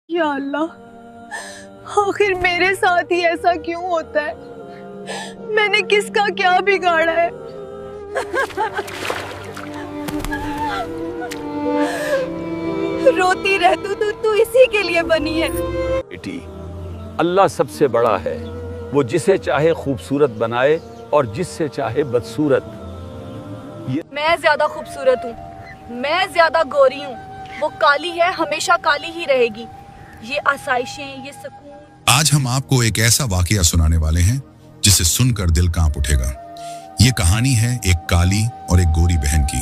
یا اللہ، آخر میرے ساتھ ہی ایسا کیوں ہوتا ہے؟ میں نے کس کا کیا بگاڑا ہے؟ روتی رہتو تو اسی کے لیے بنی ہے۔ بیٹی، اللہ سب سے بڑا ہے، وہ جسے چاہے خوبصورت بنائے اور جس سے چاہے بدصورت۔ میں زیادہ خوبصورت ہوں، میں زیادہ گوری ہوں، وہ کالی ہے، ہمیشہ کالی ہی رہے گی۔ یہ آسائشیں، یہ سکون۔ آج ہم آپ کو ایک ایسا واقعہ سنانے والے ہیں جسے سن کر دل کانپ اٹھے گا۔ یہ کہانی ہے ایک کالی اور ایک گوری بہن کی۔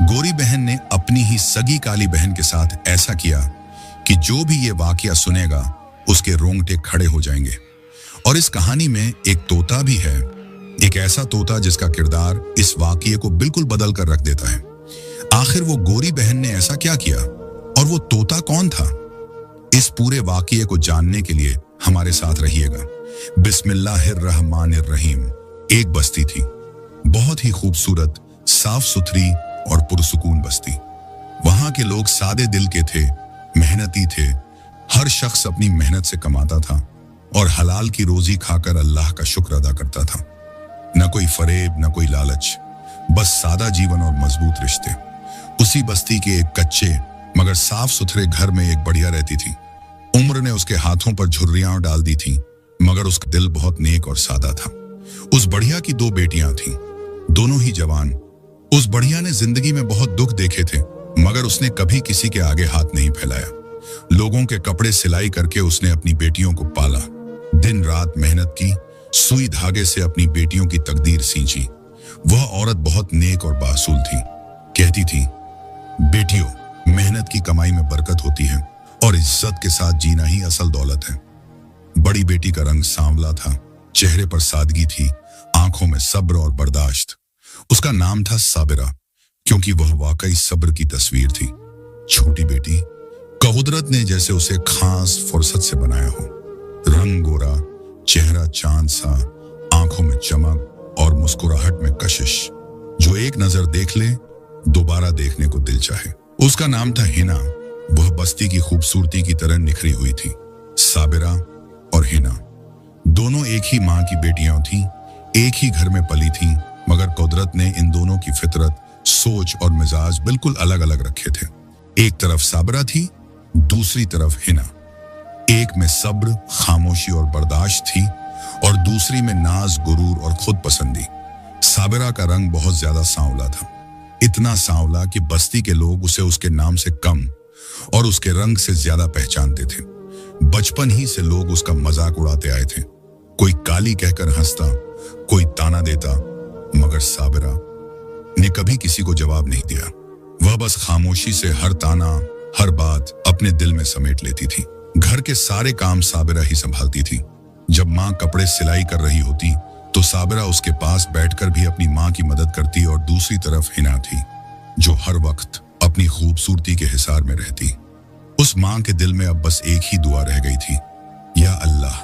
گوری بہن نے اپنی ہی سگی کالی بہن کے ساتھ ایسا کیا کہ جو بھی یہ واقعہ سنے گا اس کے رونگٹے کھڑے ہو جائیں گے۔ اور اس کہانی میں ایک طوطا بھی ہے، ایک ایسا طوطا جس کا کردار اس واقعے کو بالکل بدل کر رکھ دیتا ہے۔ آخر وہ گوری بہن نے ایسا کیا کیا اور وہ طوطا کون تھا؟ اس پورے واقعے کو جاننے کے لیے ہمارے ساتھ رہیے گا۔ بسم اللہ الرحمن الرحیم۔ ایک بستی تھی، بہت ہی خوبصورت، صاف ستھری اور پرسکون بستی۔ وہاں کے لوگ سادے دل کے تھے، محنتی تھے، ہر شخص اپنی محنت سے کماتا تھا اور حلال کی روزی کھا کر اللہ کا شکر ادا کرتا تھا۔ نہ کوئی فریب، نہ کوئی لالچ، بس سادہ جیون اور مضبوط رشتے۔ اسی بستی کے ایک کچے مگر صاف ستھرے گھر میں ایک بڑھیا رہتی تھی۔ عمر نے اس کے ہاتھوں پر جھریاں ڈال دی تھیں، مگر اس کا دل بہت نیک اور سادہ تھا۔ اس بڑھیا کی 2 بیٹیاں تھیں، دونوں ہی جوان۔ اس بڑھیا نے زندگی میں بہت دکھ دیکھے تھے، مگر اس نے کبھی کسی کے آگے ہاتھ نہیں پھیلایا۔ لوگوں کے کپڑے سلائی کر کے اس نے اپنی بیٹیوں کو پالا، دن رات محنت کی، سوئی دھاگے سے اپنی بیٹیوں کی تقدیر سینچی۔ وہ عورت بہت نیک اور باصول تھی، کہتی تھی، بیٹیوں، محنت کی کمائی میں برکت ہوتی ہے اور عزت کے ساتھ جینا ہی اصل دولت ہے۔ بڑی بیٹی کا رنگ سانولا تھا، چہرے پر سادگی تھی، آنکھوں میں صبر اور برداشت۔ اس کا نام تھا صابرہ، کیونکہ وہ واقعی صبر کی تصویر تھی۔ چھوٹی بیٹی قدرت نے جیسے اسے خاص فرصت سے بنایا ہو، رنگ گورا، چہرہ چاند سا، آنکھوں میں چمک اور مسکراہٹ میں کشش، جو ایک نظر دیکھ لے دوبارہ دیکھنے کو دل چاہے۔ اس کا نام تھا ہنا۔ وہ بستی کی خوبصورتی کی طرح نکھری ہوئی تھی۔ صابرہ اور ہنا دونوں ایک ہی ماں کی بیٹیاں تھیں، ایک ہی گھر میں پلی تھیں، مگر قدرت نے ان دونوں کی فطرت، سوچ اور مزاج بالکل الگ الگ رکھے تھے۔ ایک طرف صابرہ تھی، دوسری طرف ہنا۔ ایک میں صبر، خاموشی اور برداشت تھی اور دوسری میں ناز، غرور اور خود پسندی۔ صابرہ کا رنگ بہت زیادہ سانولا تھا، اتنا سانولا کہ بستی کے لوگ اسے اس کے نام سے کم اور اس کے رنگ سے زیادہ پہچانتے تھے۔ بچپن ہی سے لوگ اس کا مذاق اڑاتے آئے تھے، کوئی کالی کہہ کر ہنستا، کوئی تانا دیتا، مگر صابرہ نے کبھی کسی کو جواب نہیں دیا۔ وہ بس خاموشی سے ہر تانا، ہر بات اپنے دل میں سمیٹ لیتی تھی۔ گھر کے سارے کام صابرہ ہی سنبھالتی تھی۔ جب ماں کپڑے سلائی کر رہی ہوتی تو صابرہ اس کے پاس بیٹھ کر بھی اپنی ماں کی مدد کرتی، اور دوسری طرف ہنا تھی، جو ہر وقت اپنی خوبصورتی کے حصار میں رہتی۔ اس ماں کے دل میں اب بس ایک ہی دعا رہ گئی تھی، یا اللہ،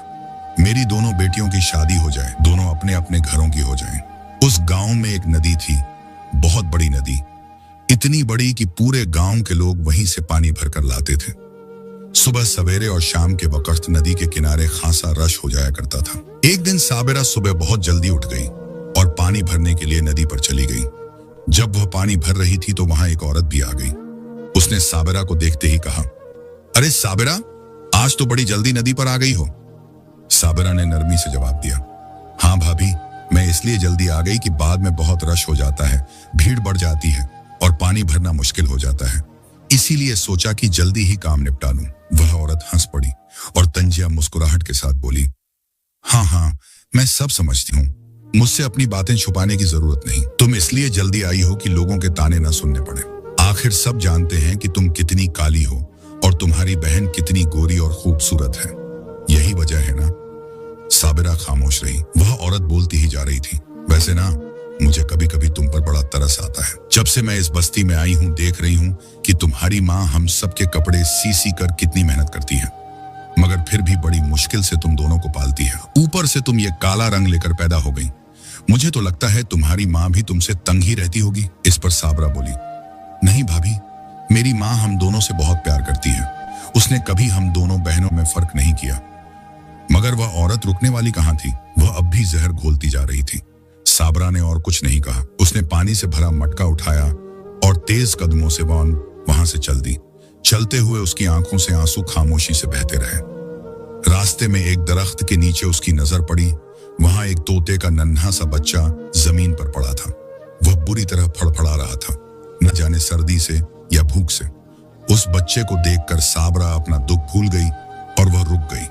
میری دونوں بیٹیوں کی شادی ہو جائے، دونوں اپنے اپنے گھروں کی ہو جائیں۔ اس گاؤں میں ایک ندی تھی، بہت بڑی ندی، اتنی بڑی کہ پورے گاؤں کے لوگ وہیں سے پانی بھر کر لاتے تھے۔ صبح سویرے اور شام کے وقت ندی کے کنارے خاصا رش ہو جایا کرتا تھا۔ ایک دن صابرہ صبح بہت جلدی اٹھ گئی اور پانی بھرنے کے لیے ندی پر چلی گئی۔ جب وہ پانی بھر رہی تھی تو وہاں ایک عورت بھی آ گئی۔ اس نے صابرہ کو دیکھتے ہی کہا، ارے صابرہ، آج تو بڑی جلدی ندی پر آ گئی ہو۔ صابرہ نے نرمی سے جواب دیا، ہاں بھابھی، میں اس لیے جلدی آ گئی کہ بعد میں بہت رش ہو جاتا ہے، بھیڑ بڑھ جاتی ہے اور پانی بھرنا مشکل ہو جاتا ہے، اسی لیے سوچا کہ جلدی ہی کام نپٹا لوں۔ وہ عورت ہنس پڑی اور طنزیہ مسکراہٹ کے ساتھ بولی، ہاں ہاں، میں سب سمجھتی ہوں، مجھ سے اپنی باتیں چھپانے کی ضرورت نہیں۔ تم اس لیے جلدی آئی ہو کہ لوگوں کے تانے نہ سننے پڑے۔ آخر سب جانتے ہیں کہ تم کتنی کالی ہو اور تمہاری بہن کتنی گوری اور خوبصورت ہے، یہی وجہ ہے نا۔ صابرہ خاموش رہی۔ وہ عورت بولتی ہی جا رہی تھی، ویسے نا، مجھے کبھی کبھی تم پر بڑا ترس آتا ہے۔ جب سے میں اس بستی میں آئی ہوں دیکھ رہی ہوں کہ تمہاری ماں ہم سب کے کپڑے سی سی کر کتنی محنت کرتی ہے، مگر پھر بھی بڑی مشکل سے تم دونوں کو پالتی ہے۔ اوپر سے تم یہ کالا رنگ لے کر پیدا ہو گئی، مجھے تو لگتا ہے تمہاری ماں بھی تم سے تنگ ہی رہتی ہوگی۔ اس پر صابرہ بولی، نہیں بھابھی، میری ماں ہم دونوں سے بہت پیار کرتی ہے، उसने कभी हम दोनों बहनों में फर्क नहीं किया। मगर वह औरत रुकने वाली कहाँ थी? वह अब भी जहर घोलती जा रही थी। साबरा ने और कुछ नहीं कहा। उसने पानी से भरा मटका उठाया और तेज कदमों से वहां से चल दी। चलते हुए उसकी आंखों से आंसू खामोशी से बहते रहे। रास्ते में एक दरख्त के नीचे उसकी नजर पड़ी। वहां एक तोते का नन्हा सा बच्चा जमीन पर पड़ा था। वह बुरी तरह फड़फड़ा रहा था, न जाने सर्दी से या भूख से। उस बच्चे को देखकर साबरा अपना दुख भूल गई और वह रुक गई।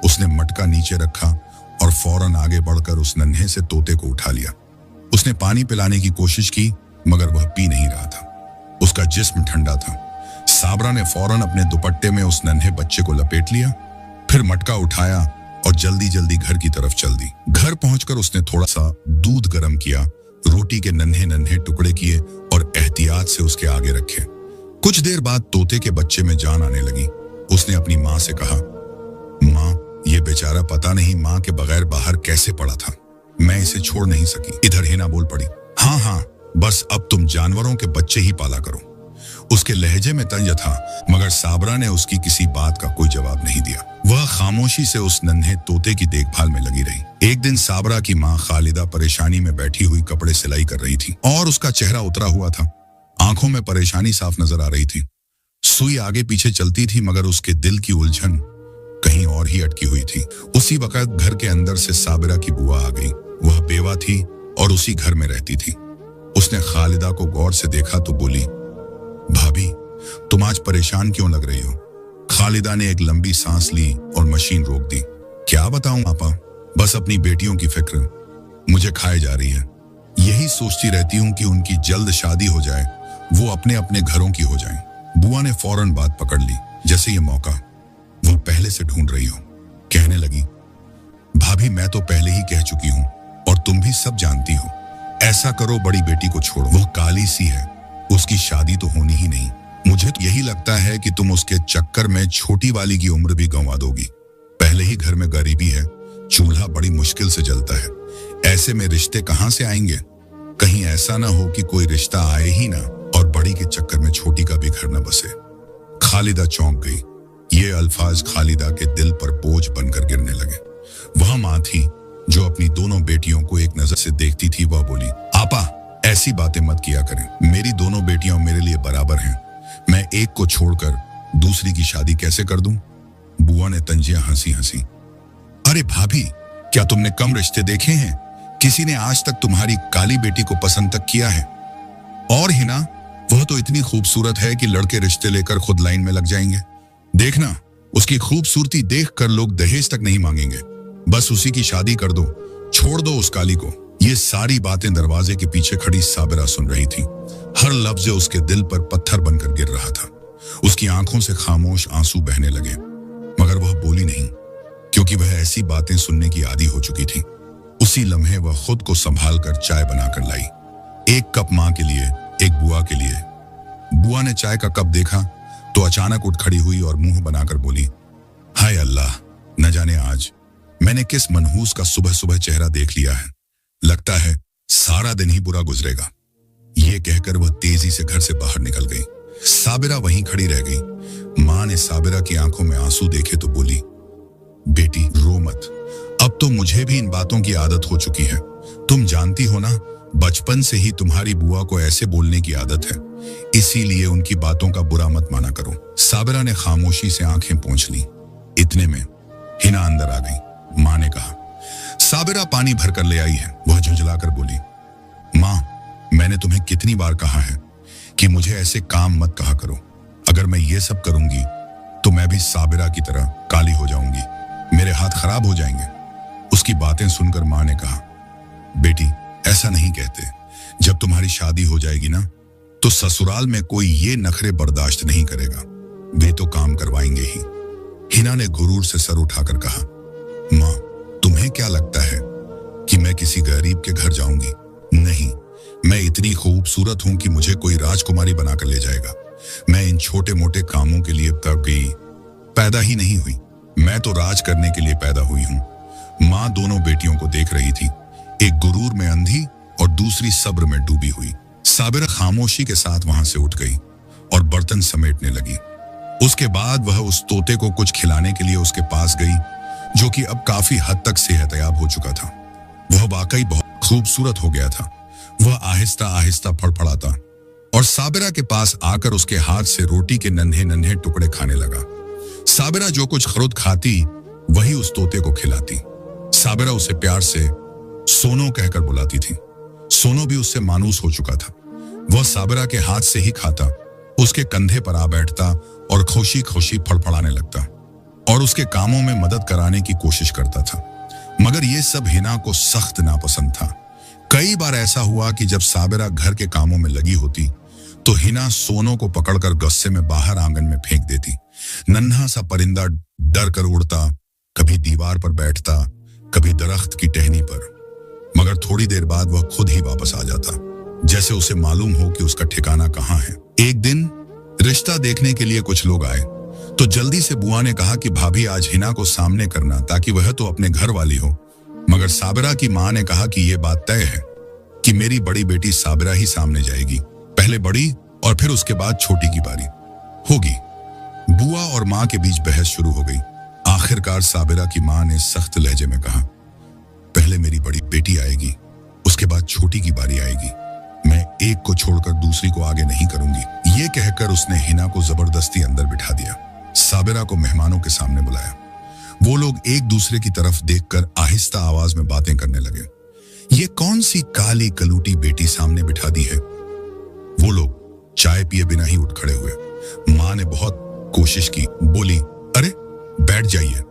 उसने मटका नीचे रखा और फौरन आगे बढ़कर उस नन्हे से तोते को उठा लिया। उसने पानी पिलाने की कोशिश की, मगर वह पी नहीं रहा था। उसका जिस्म ठंडा था। साबरा ने फौरन अपने दुपट्टे में उस नन्हे बच्चे को लपेट लिया, फिर मटका उठाया और जल्दी जल्दी घर की तरफ चल दी। घर पहुंचकर उसने थोड़ा सा दूध गर्म किया, रोटी के नन्हे नन्हे टुकड़े किए और एहतियात से उसके आगे रखे। कुछ देर बाद तोते के बच्चे में जान आने लगी। उसने अपनी माँ से कहा, माँ, ये बेचारा पता नहीं माँ के बगैर बाहर कैसे पड़ा था। मैं इसे छोड़ नहीं सकी। इधर हिना बोल पड़ी, हाँ हाँ, बस अब तुम जानवरों के बच्चे ही पाला करो। उसके लहजे में तंज था, मगर साबरा ने उसकी किसी बात का कोई जवाब नहीं दिया। वह खामोशी से उस नन्हे तोते की देखभाल में लगी रही। एक दिन साबरा की माँ खालिदा परेशानी में बैठी हुई कपड़े सिलाई कर रही थी और उसका चेहरा उतरा हुआ था। आंखों में परेशानी साफ नजर आ रही थी। सुई आगे पीछे चलती थी, मगर उसके दिल की उलझन कहीं और ही अटकी हुई थी। उसी वक्त घर के अंदर से साबिरा की बुआ आ गई। वह बेवा थी और उसी घर में रहती थी। उसने खालिदा को गौर से देखा तो बोली, भाभी, तुम आज परेशान क्यों लग रही हो? खालिदा ने एक लंबी सांस ली और मशीन रोक दी। क्या बताऊं आपा, बस अपनी बेटियों की फिक्र मुझे खाए जा रही है। यही सोचती रहती हूं कि उनकी जल्द शादी हो जाए, वो अपने अपने घरों की हो जाएं। बुआ ने फौरन बात पकड़ ली, जैसे ये मौका वो पहले से ढूंढ रही हो। कहने लगी, भाभी, मैं तो पहले ही कह चुकी हूं और तुम भी सब जानती हो। ऐसा करो, बड़ी बेटी को छोड़ो, वो काली सी है, उसकी शादी तो होनी ही नहीं। मुझे तो यही लगता है कि तुम उसके चक्कर में छोटी वाली की उम्र भी गंवा दोगी। पहले ही घर में गरीबी है, चूल्हा बड़ी मुश्किल से जलता है। ऐसे में रिश्ते कहां से आएंगे? कहीं ऐसा ना हो कि कोई रिश्ता आए ही ना और बड़ी के चक्कर में छोटी का भी घर न बसे। खालिदा चौंक गई। ये अल्फाज खालिदा के दिल पर बोझ बनकर गिरने लगे। वह माँ थी जो अपनी दोनों बेटियों को एक नजर से देखती थी। वह बोली, आपा, ऐसी बातें मत किया करें। मेरी दोनों बेटियां मेरे लिए बराबर हैं। मैं एक को छोड़कर दूसरी की शादी कैसे कर दूं? बुआ ने तंजिया हंसी हंसी। अरे भाभी, क्या तुमने कम रिश्ते देखे हैं? किसी ने आज तक तुम्हारी काली बेटी को पसंद तक किया है? और हिना, वह तो इतनी खूबसूरत है कि लड़के रिश्ते लेकर खुद लाइन में लग जाएंगे। देखना, उसकी खूबसूरती देखकर लोग दहेज तक नहीं मांगेंगे। बस उसी की शादी कर दो, छोड़ दो उस काली को। ये सारी बातें दरवाजे के पीछे खड़ी साबिरा सुन रही थी। हर लफ्ज उसके दिल पर पत्थर बनकर गिर रहा था। उसकी आंखों से खामोश आंसू बहने लगे, मगर वह बोली नहीं, क्योंकि वह ऐसी बातें सुनने की आदी हो चुकी थी। उसी लम्हे वह खुद को संभाल कर चाय बनाकर लाई। एक कप माँ के लिए, एक बुआ के लिए। बुआ ने चाय का कप देखा तो अचानक उठ खड़ी हुई और मुंह बनाकर बोली, हाय अल्लाह, न जाने आज मैंने किस मनहूस का सुबह सुबह चेहरा देख लिया है। लगता है सारा दिन ही बुरा गुजरेगा। ये कहकर वह तेजी से घर से बाहर निकल गई। साबिरा वहीं खड़ी रह गई। माँ ने साबिरा की आंखों में आंसू देखे तो बोली, बेटी, रो मत। अब तो मुझे भी इन बातों की आदत हो चुकी है। तुम जानती हो ना, बचपन से ही तुम्हारी बुआ को ऐसे बोलने की आदत है, इसीलिए उनकी बातों का बुरा मत माना करो। साबिरा ने खामोशी से आंखें पोंछ ली। इतने में हिना अंदर आ गई। माँ ने कहा, साबिरा पानी भर कर ले आई है। वह झुंझलाकर बोली, माँ, मैंने तुम्हें कितनी बार कहा है कि मुझे ऐसे काम मत कहा करो। अगर मैं ये सब करूंगी तो मैं भी साबिरा की तरह काली हो जाऊंगी, मेरे हाथ खराब हो जाएंगे। उसकी बातें सुनकर माँ ने कहा, बेटी, ऐसा नहीं कहते। जब तुम्हारी शादी हो जाएगी ना, तो ससुराल में कोई ये नखरे बर्दाश्त नहीं करेगा। वे तो काम करवाएंगे ही। हिना ने गुरूर से सर उठाकर कहा, माँ, तुम्हें क्या लगता है कि मैं किसी गरीब के घर जाऊंगी? नहीं, मैं इतनी खूबसूरत हूं कि मुझे कोई राजकुमारी बनाकर ले जाएगा। मैं इन छोटे मोटे कामों के लिए कभी पैदा ही नहीं हुई। मैं तो राज करने के लिए पैदा हुई हूं। माँ दोनों बेटियों को देख रही थी, एक गुरूर में अंधी और दूसरी सब्र में डूबी हुई। साबिरा खामोशी के साथ वहां से उठ गई और बर्तन समेटने लगी। उसके बाद वह उस तोते को कुछ खिलाने के लिए उसके पास गई, जो कि अब काफी हद तक सेहतयाब हो चुका था। वह वाकई बहुत खूबसूरत हो गया था। वह आहिस्ता आहिस्ता फड़फड़ाता और साबिरा के पास आकर उसके हाथ से रोटी के नन्हे नन्हे टुकड़े खाने लगा। साबिरा जो कुछ खुद खाती वही उस तोते को खिलाती। साबिरा उसे प्यार से सोनो कहकर बुलाती थी। सोनो भी उससे मानूस हो चुका था। वह साबिरा के हाथ से ही खाता, उसके कंधे पर आ बैठता और खुशी खुशी फड़फड़ाने लगता और उसके कामों में मदद कराने की कोशिश करता था। मगर यह सब हिना को सख्त नापसंद था। कई बार ऐसा हुआ कि जब साबिरा घर के कामों में लगी होती तो हिना सोनो को पकड़कर गुस्से में बाहर आंगन में फेंक देती। नन्हा सा परिंदा डर कर उड़ता, कभी दीवार पर बैठता, कभी दरख्त की टहनी पर, मगर थोड़ी देर बाद वह खुद ही वापस आ जाता, जैसे उसे मालूम हो कि उसका ठिकाना कहाँ है। एक दिन रिश्ता देखने के लिए कुछ लोग आए तो जल्दी से बुआ ने कहा कि भाभी आज हिना को सामने करना, ताकि वह तो अपने घर वाली हो। मगर साबिरा की मां ने कहा कि यह बात तय है कि मेरी बड़ी बेटी साबिरा ही सामने जाएगी, पहले बड़ी और फिर उसके बाद छोटी की बारी होगी। बुआ और मां के बीच बहस शुरू हो गई। आखिरकार साबिरा की मां ने सख्त लहजे में कहा, पहले मेरी बड़ी बेटी आएगी, उसके बाद छोटी की बारी आएगी। मैं एक को छोड़कर दूसरी को आगे नहीं करूंगी। ये कहकर उसने हिना को जबरदस्ती अंदर बिठा दिया। साबिरा को मेहमानों के सामने बुलाया। वो लोग एक दूसरे की तरफ देखकर आहिस्ता आवाज में बातें करने लगे। ये कौन सी काली कलूटी बेटी सामने बिठा दी है? वो लोग चाय पिए बिना ही उठ खड़े हुए। मां ने बहुत कोशिश की, बोली, अरे बैठ जाइए,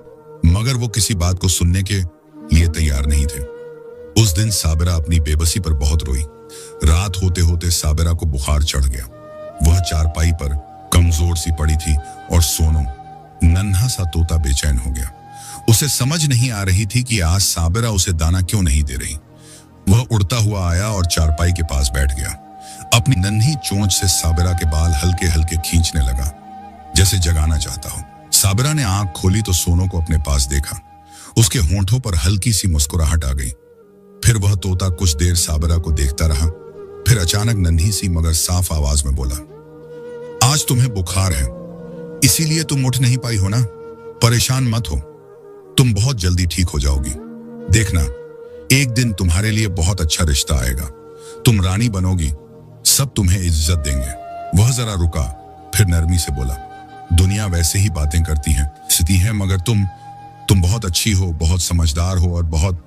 मगर वो किसी बात को सुनने के लिए तैयार नहीं थे। उस दिन साबिरा अपनी बेबसी पर बहुत रोई। रात होते होते साबिरा को बुखार चढ़ गया। वह चारपाई पर कमजोर सी पड़ी थी और सोनो, नन्हा सा तोता, बेचैन हो गया। उसे समझ नहीं आ रही थी कि आज साबिरा उसे दाना क्यों नहीं दे रही। वह उड़ता हुआ आया और चारपाई के पास बैठ गया। अपनी नन्ही चोंच से साबिरा के बाल हल्के हल्के खींचने लगा, जैसे जगाना चाहता हो। साबिरा ने आंख खोली तो सोनो को अपने पास देखा। उसके होंठों पर हल्की सी मुस्कुराहट आ गई। फिर वह तोता कुछ देर साबिरा को देखता रहा, फिर अचानक नन्ही सी मगर साफ आवाज में बोला, आज तुम्हें बुखार है, इसीलिए तुम उठ नहीं पाई हो ना? परेशान मत हो, तुम बहुत जल्दी ठीक हो जाओगी। देखना, एक दिन तुम्हारे लिए बहुत अच्छा रिश्ता आएगा, तुम रानी बनोगी, सब तुम्हें इज्जत देंगे। वह जरा रुका, फिर नरमी से बोला, दुनिया वैसे ही बातें करती है, मगर तुम बहुत अच्छी हो, बहुत समझदार हो और बहुत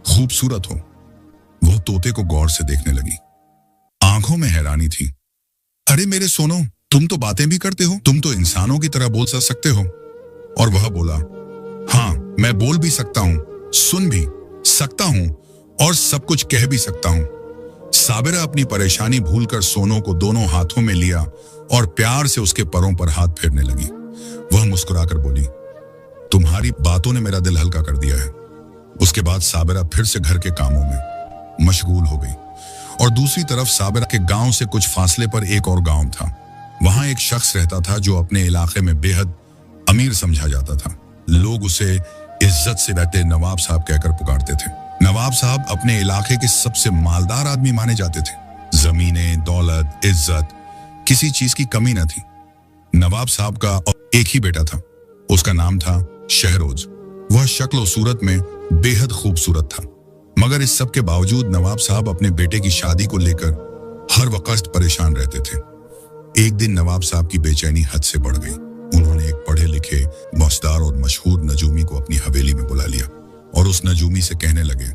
खूबसूरत हो। वह तोते को गौर से देखने लगी। आंखों में हैरानी थी। अरे मेरे सोनो, तुम तो बातें भी करते हो, तुम तो इंसानों की तरह बोल सकते हो। और वह बोला, हाँ, मैं बोल भी सकता हूं, सुन भी सकता हूं और सब कुछ कह भी सकता हूं। साबिरा अपनी परेशानी भूलकर सोनो को दोनों हाथों में लिया और प्यार से उसके परों पर हाथ फेरने लगी। वह मुस्कुराकर बोली, तुम्हारी बातों ने मेरा दिल हल्का कर दिया है। उसके बाद साबिरा फिर से घर के कामों में मशगूल हो गई। और दूसरी तरफ साबिरा के गांव से कुछ फासले पर एक और गांव था। वहां एक शख्स रहता था जो अपने इलाके में बेहद अमीर समझा जाता था। लोग उसे इज्जत से रहते नवाब साहब कहकर पुकारते थे। नवाब साहब अपने इलाके के सबसे मालदार आदमी माने जाते थे। जमीनें, दौलत, इज्जत, किसी चीज की कमी न थी। नवाब साहब का एक ही बेटा था, उसका नाम था शहरोज। वह शक्ल और सूरत में बेहद खूबसूरत था, मगर इस सब के बावजूद नवाब साहब अपने बेटे की शादी को लेकर हर वक्त परेशान रहते थे। एक दिन नवाब साहब की बेचैनी हद से बढ़ गई। उन्होंने एक पढ़े लिखे, मौजदार और मशहूर नजूमी को अपनी हवेली में बुला लिया और उस नजूमी से कहने लगे,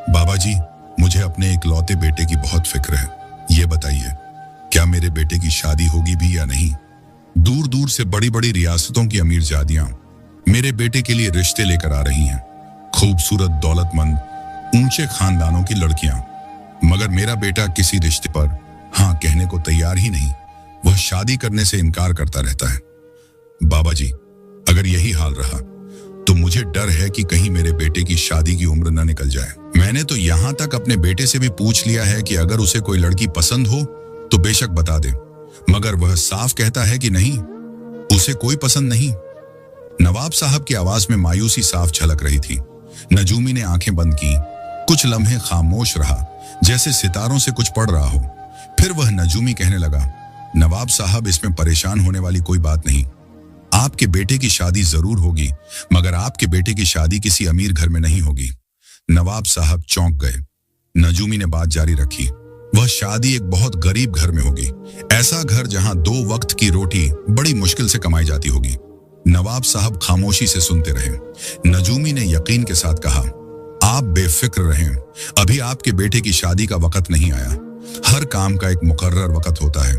बाबा जी, मुझे अपने इकलौते बेटे की बहुत फिक्र है। ये बताइए, क्या मेरे बेटे की शादी होगी भी या नहीं? दूर दूर से बड़ी बड़ी रियासतों की अमीरजादियां मेरे बेटे के लिए रिश्ते लेकर आ रही हैं, खूबसूरत, दौलतमंद, ऊंचे खानदानों की लड़कियां, मगर मेरा बेटा किसी रिश्ते पर हाँ कहने को तैयार ही नहीं। वह शादी करने से इनकार करता रहता है। बाबा जी, अगर यही हाल रहा तो मुझे डर है कि कहीं मेरे बेटे की शादी की उम्र न निकल जाए। मैंने तो यहां तक अपने बेटे से भी पूछ लिया है कि अगर उसे कोई लड़की पसंद हो तो बेशक बता दे, मगर वह साफ कहता है कि नहीं, उसे कोई पसंद नहीं। नवाब साहब की आवाज में मायूसी साफ झलक रही थी। नजूमी ने आंखें बंद की, कुछ लम्हे खामोश रहा, जैसे सितारों से कुछ पढ़ रहा हो। फिर वह नजूमी कहने लगा, नवाब साहब, इसमें परेशान होने वाली कोई बात नहीं। आपके बेटे की शादी जरूर होगी, मगर आपके बेटे की शादी किसी अमीर घर में नहीं होगी। नवाब साहब चौंक गए। नजूमी ने बात जारी रखी, वह शादी एक बहुत गरीब घर में होगी, ऐसा घर जहां 2 वक्त की रोटी बड़ी मुश्किल से कमाई जाती होगी। नवाब साहब खामोशी से सुनते रहे। नजूमी ने यकीन के साथ कहा, आप बेफिक्र रहें, अभी आपके बेटे की शादी का वक्त नहीं आया। हर काम का एक मुकर्रर वक्त होता है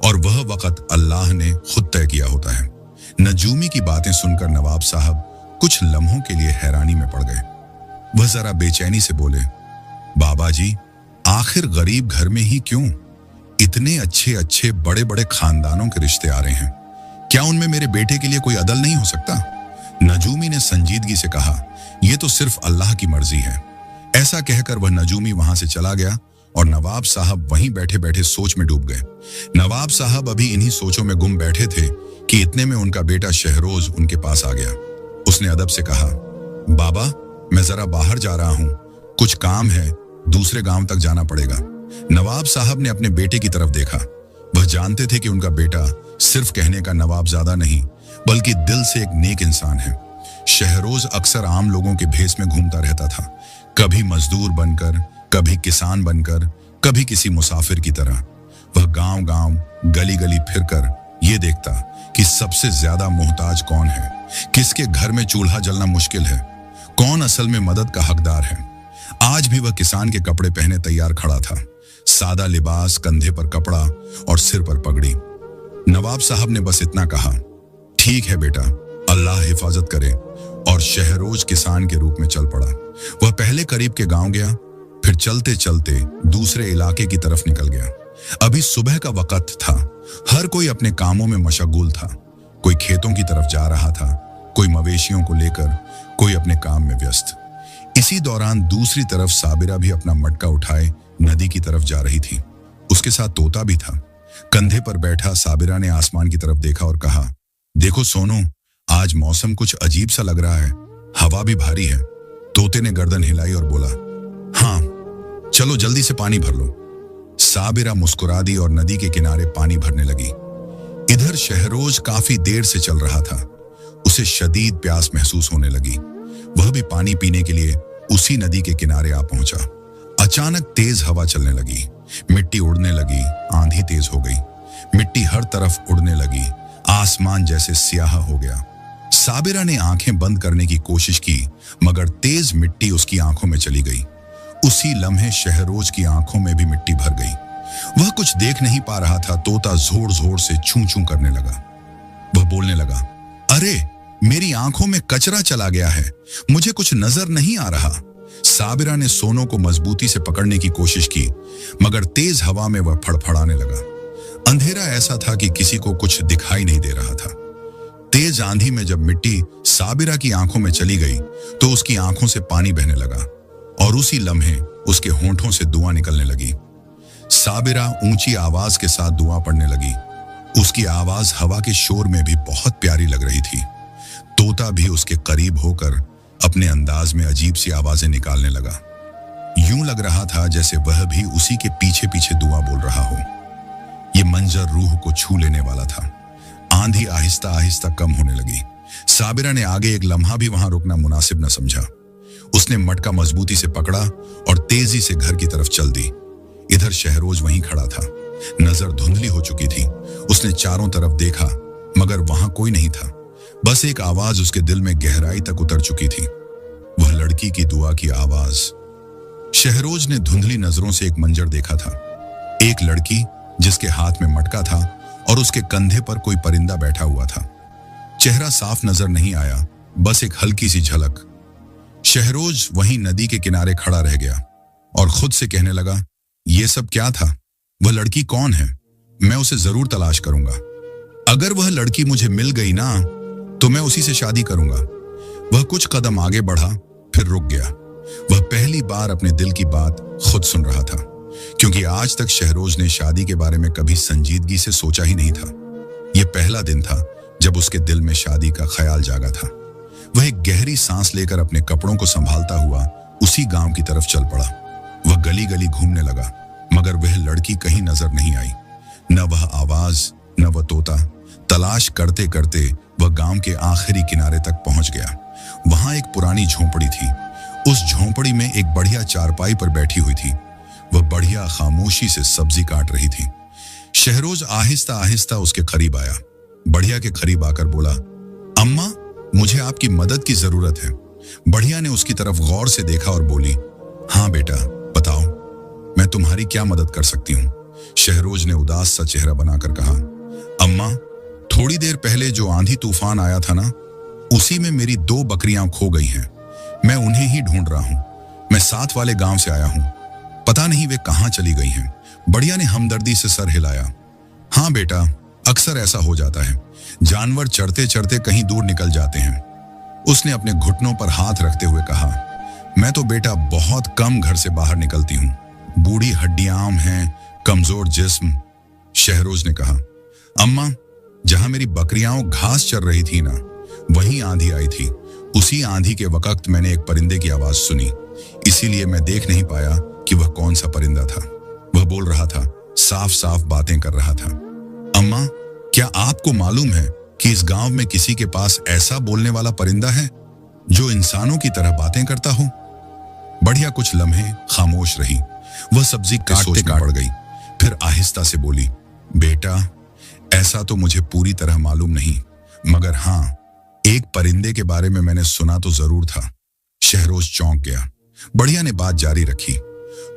और वह वक्त अल्लाह ने खुद तय किया होता है। नजूमी की बातें सुनकर नवाब साहब कुछ लम्हों के लिए हैरानी में पड़ गए। वह जरा बेचैनी से बोले, बाबा जी, आखिर गरीब घर में ही क्यों? इतने अच्छे अच्छे बड़े बड़े खानदानों के रिश्ते आ रहे हैं, क्या उनमें मेरे बेटे के लिए कोई अदल नहीं हो सकता? नजूमी ने संजीदगी से कहा, यह तो सिर्फ अल्लाह की मर्जी है। ऐसा कहकर वह नजूमी वहां से चला गया और नवाब साहब वहीं बैठे बैठे सोच में डूब गए। नवाब साहब अभी इन्हीं सोचों में गुम बैठे थे कि इतने में उनका बेटा शहरोज उनके पास आ गया। उसने अदब से कहा, बाबा, मैं जरा बाहर जा रहा हूं, कुछ काम है, दूसरे गांव तक जाना पड़ेगा। नवाब साहब ने अपने बेटे की तरफ देखा। वह जानते थे कि उनका बेटा सिर्फ कहने का नवाबजादा नहीं, बल्कि दिल से एक नेक इंसान है। शहरोज अक्सर आम लोगों के भेष में घूमता रहता था, कभी मजदूर बनकर, कभी किसान बनकर, कभी किसी मुसाफिर की तरह। वह गांव गांव, गली गली फिरकर ये देखता कि सबसे ज्यादा मोहताज कौन है, किसके घर में चूल्हा जलना मुश्किल है, कौन असल में मदद का हकदार है। आज भी वह किसान के कपड़े पहने तैयार खड़ा था, सादा लिबास, कंधे पर कपड़ा और सिर पर पगड़ी। नवाब साहब ने बस इतना कहा, ठीक है बेटा, अल्लाह हिफाजत करे, और शहरोज किसान के रूप में चल पड़ा। वह पहले करीब के गांव गया, फिर चलते चलते दूसरे इलाके की तरफ निकल गया। अभी सुबह का वक्त था, हर कोई अपने कामों में मशगूल था। कोई खेतों की तरफ जा रहा था, कोई मवेशियों को लेकर, कोई अपने काम में व्यस्त। इसी दौरान दूसरी तरफ साबिरा भी अपना मटका उठाए नदी की तरफ जा रही थी। उसके साथ तोता भी था। कंधे पर बैठा साबिरा ने आसमान की तरफ देखा और कहा, देखो सोनू, आज मौसम कुछ अजीब सा लग रहा है, हवा भी भारी है। तोते ने गर्दन हिलाई और बोला, हाँ, चलो जल्दी से पानी भर लो। साबिरा मुस्कुरा दी और नदी के किनारे पानी भरने लगी। इधर शहरोज काफी देर से चल रहा था। उसे शदीद प्यास महसूस होने लगी। वह भी पानी पीने के लिए उसी नदी के किनारे आ पहुंचा। अचानक तेज हवा चलने लगी, मिट्टी उड़ने लगी, आंधी तेज हो गई, मिट्टी हर तरफ उड़ने लगी, आसमान जैसे स्याह हो गया। साबिरा ने आंखें बंद करने की कोशिश की, मगर तेज मिट्टी उसकी आंखों में चली गई। उसी लम्हे शहरोज की आंखों में भी मिट्टी भर गई। वह कुछ देख नहीं पा रहा था। तोता जोर जोर से छू छू करने लगा। वह बोलने लगा, अरे मेरी आंखों में कचरा चला गया है, मुझे कुछ नजर नहीं आ रहा। साबिरा ने सोनों को मजबूती से पकड़ने की कोशिश की, मगर तेज हवा में वह फड़फड़ाने लगा। अंधेरा ऐसा था कि किसी को कुछ दिखाई नहीं दे रहा था। तेज आंधी में जब मिट्टी साबिरा की आंखों में चली गई तो उसकी आंखों से पानी बहने लगा और उसी लम्हे उसके होंठों से दुआ निकलने लगी। साबिरा ऊंची आवाज के साथ दुआ पढ़ने लगी। उसकी आवाज हवा के शोर में भी बहुत प्यारी लग रही थी। तोता भी उसके करीब होकर अपने अंदाज में अजीब सी आवाजें निकालने लगा। यूं लग रहा था जैसे वह भी उसी के पीछे पीछे दुआ बोल रहा हो। ये मंजर रूह को छू लेने वाला था। आंधी आहिस्ता आहिस्ता कम होने लगी। साबिरा ने आगे एक लम्हा भी वहां रुकना मुनासिब न समझा। उसने मटका मजबूती से पकड़ा और तेजी से घर की तरफ चल दी। इधर शहरोज वहीं खड़ा था। नजर धुंधली हो चुकी थी। उसने चारों तरफ देखा, मगर वहां कोई नहीं था। बस एक आवाज उसके दिल में गहराई तक उतर चुकी थी। वह लड़की की दुआ की आवाज। शहरोज ने धुंधली नजरों से एक मंजर देखा था। एक लड़की जिसके हाथ में मटका था और उसके कंधे पर कोई परिंदा बैठा हुआ था। चेहरा साफ नजर नहीं आया, बस एक हल्की सी झलक। शहरोज वहीं नदी के किनारे खड़ा रह गया और खुद से कहने लगा, ये सब क्या था? वह लड़की कौन है? मैं उसे जरूर तलाश करूंगा। अगर वह लड़की मुझे मिल गई ना, तो मैं उसी से शादी करूंगा। वह कुछ कदम आगे बढ़ा, फिर रुक गया। वह पहली बार अपने दिल की बात खुद सुन रहा था, क्योंकि आज तक शहरोज ने शादी के बारे में कभी संजीदगी से सोचा ही नहीं था। यह पहला दिन था जब उसके दिल में शादी का ख्याल जागा था। वह एक गहरी सांस लेकर अपने कपड़ों को संभालता हुआ उसी गांव की तरफ चल पड़ा। वह गली गली घूमने लगा, मगर वह लड़की कहीं नजर नहीं आई। न वह आवाज, न वह तोता। तलाश करते करते वह गांव के आखिरी किनारे तक पहुंच गया। वहां एक पुरानी झोंपड़ी थी। उस झोंपड़ी में एक बढ़िया चारपाई पर बैठी हुई थी। वह बढ़िया खामोशी से सब्जी काट रही थी। शहरोज आहिस्ता आहिस्ता उसके करीब आया। बढ़िया के करीब आकर बोला, अम्मा, मुझे आपकी मदद की जरूरत है। बढ़िया ने उसकी तरफ गौर से देखा और बोली, हाँ बेटा, बताओ, मैं तुम्हारी क्या मदद कर सकती हूँ? शहरोज ने उदास सा चेहरा बनाकर कहा, अम्मा, थोड़ी देर पहले जो आंधी तूफान आया था ना, उसी में मेरी 2 बकरियां खो गई हैं। मैं उन्हें ही ढूंढ रहा हूँ। मैं साथ वाले गांव से आया हूँ। पता नहीं वे कहाँ चली गई हैं। बढ़िया ने हमदर्दी से सर हिलाया। हाँ बेटा, अक्सर ऐसा हो जाता है। जानवर चढ़ते चढ़ते कहीं दूर निकल जाते हैं। उसने अपने घुटनों पर हाथ रखते हुए कहा, मैं तो बेटा बहुत कम घर से बाहर निकलती हूँ। बूढ़ी हड्डियां हैं, कमजोर जिस्म। शहरोज ने कहा, अम्मा, जहां मेरी बकरियां घास चर रही थी ना, वहीं आंधी आई थी। उसी आंधी के वक्त मैंने एक परिंदे की आवाज सुनी, इसीलिए मैं देख नहीं पाया कि वह कौन सा परिंदा था। वह बोल रहा था, साफ साफ बातें कर रहा था। अम्मा, क्या आपको मालूम है कि इस गांव में किसी के पास ऐसा बोलने वाला परिंदा है जो इंसानों की तरह बातें करता हो? बढ़िया कुछ लम्हे खामोश रही। वह सब्जी काटते पड़ गई। फिर आहिस्ता से बोली, बेटा, ऐसा तो मुझे पूरी तरह मालूम नहीं, मगर हाँ, एक परिंदे के बारे में मैंने सुना तो जरूर था। शहरोज चौंक गया। बढ़िया ने बात जारी रखी,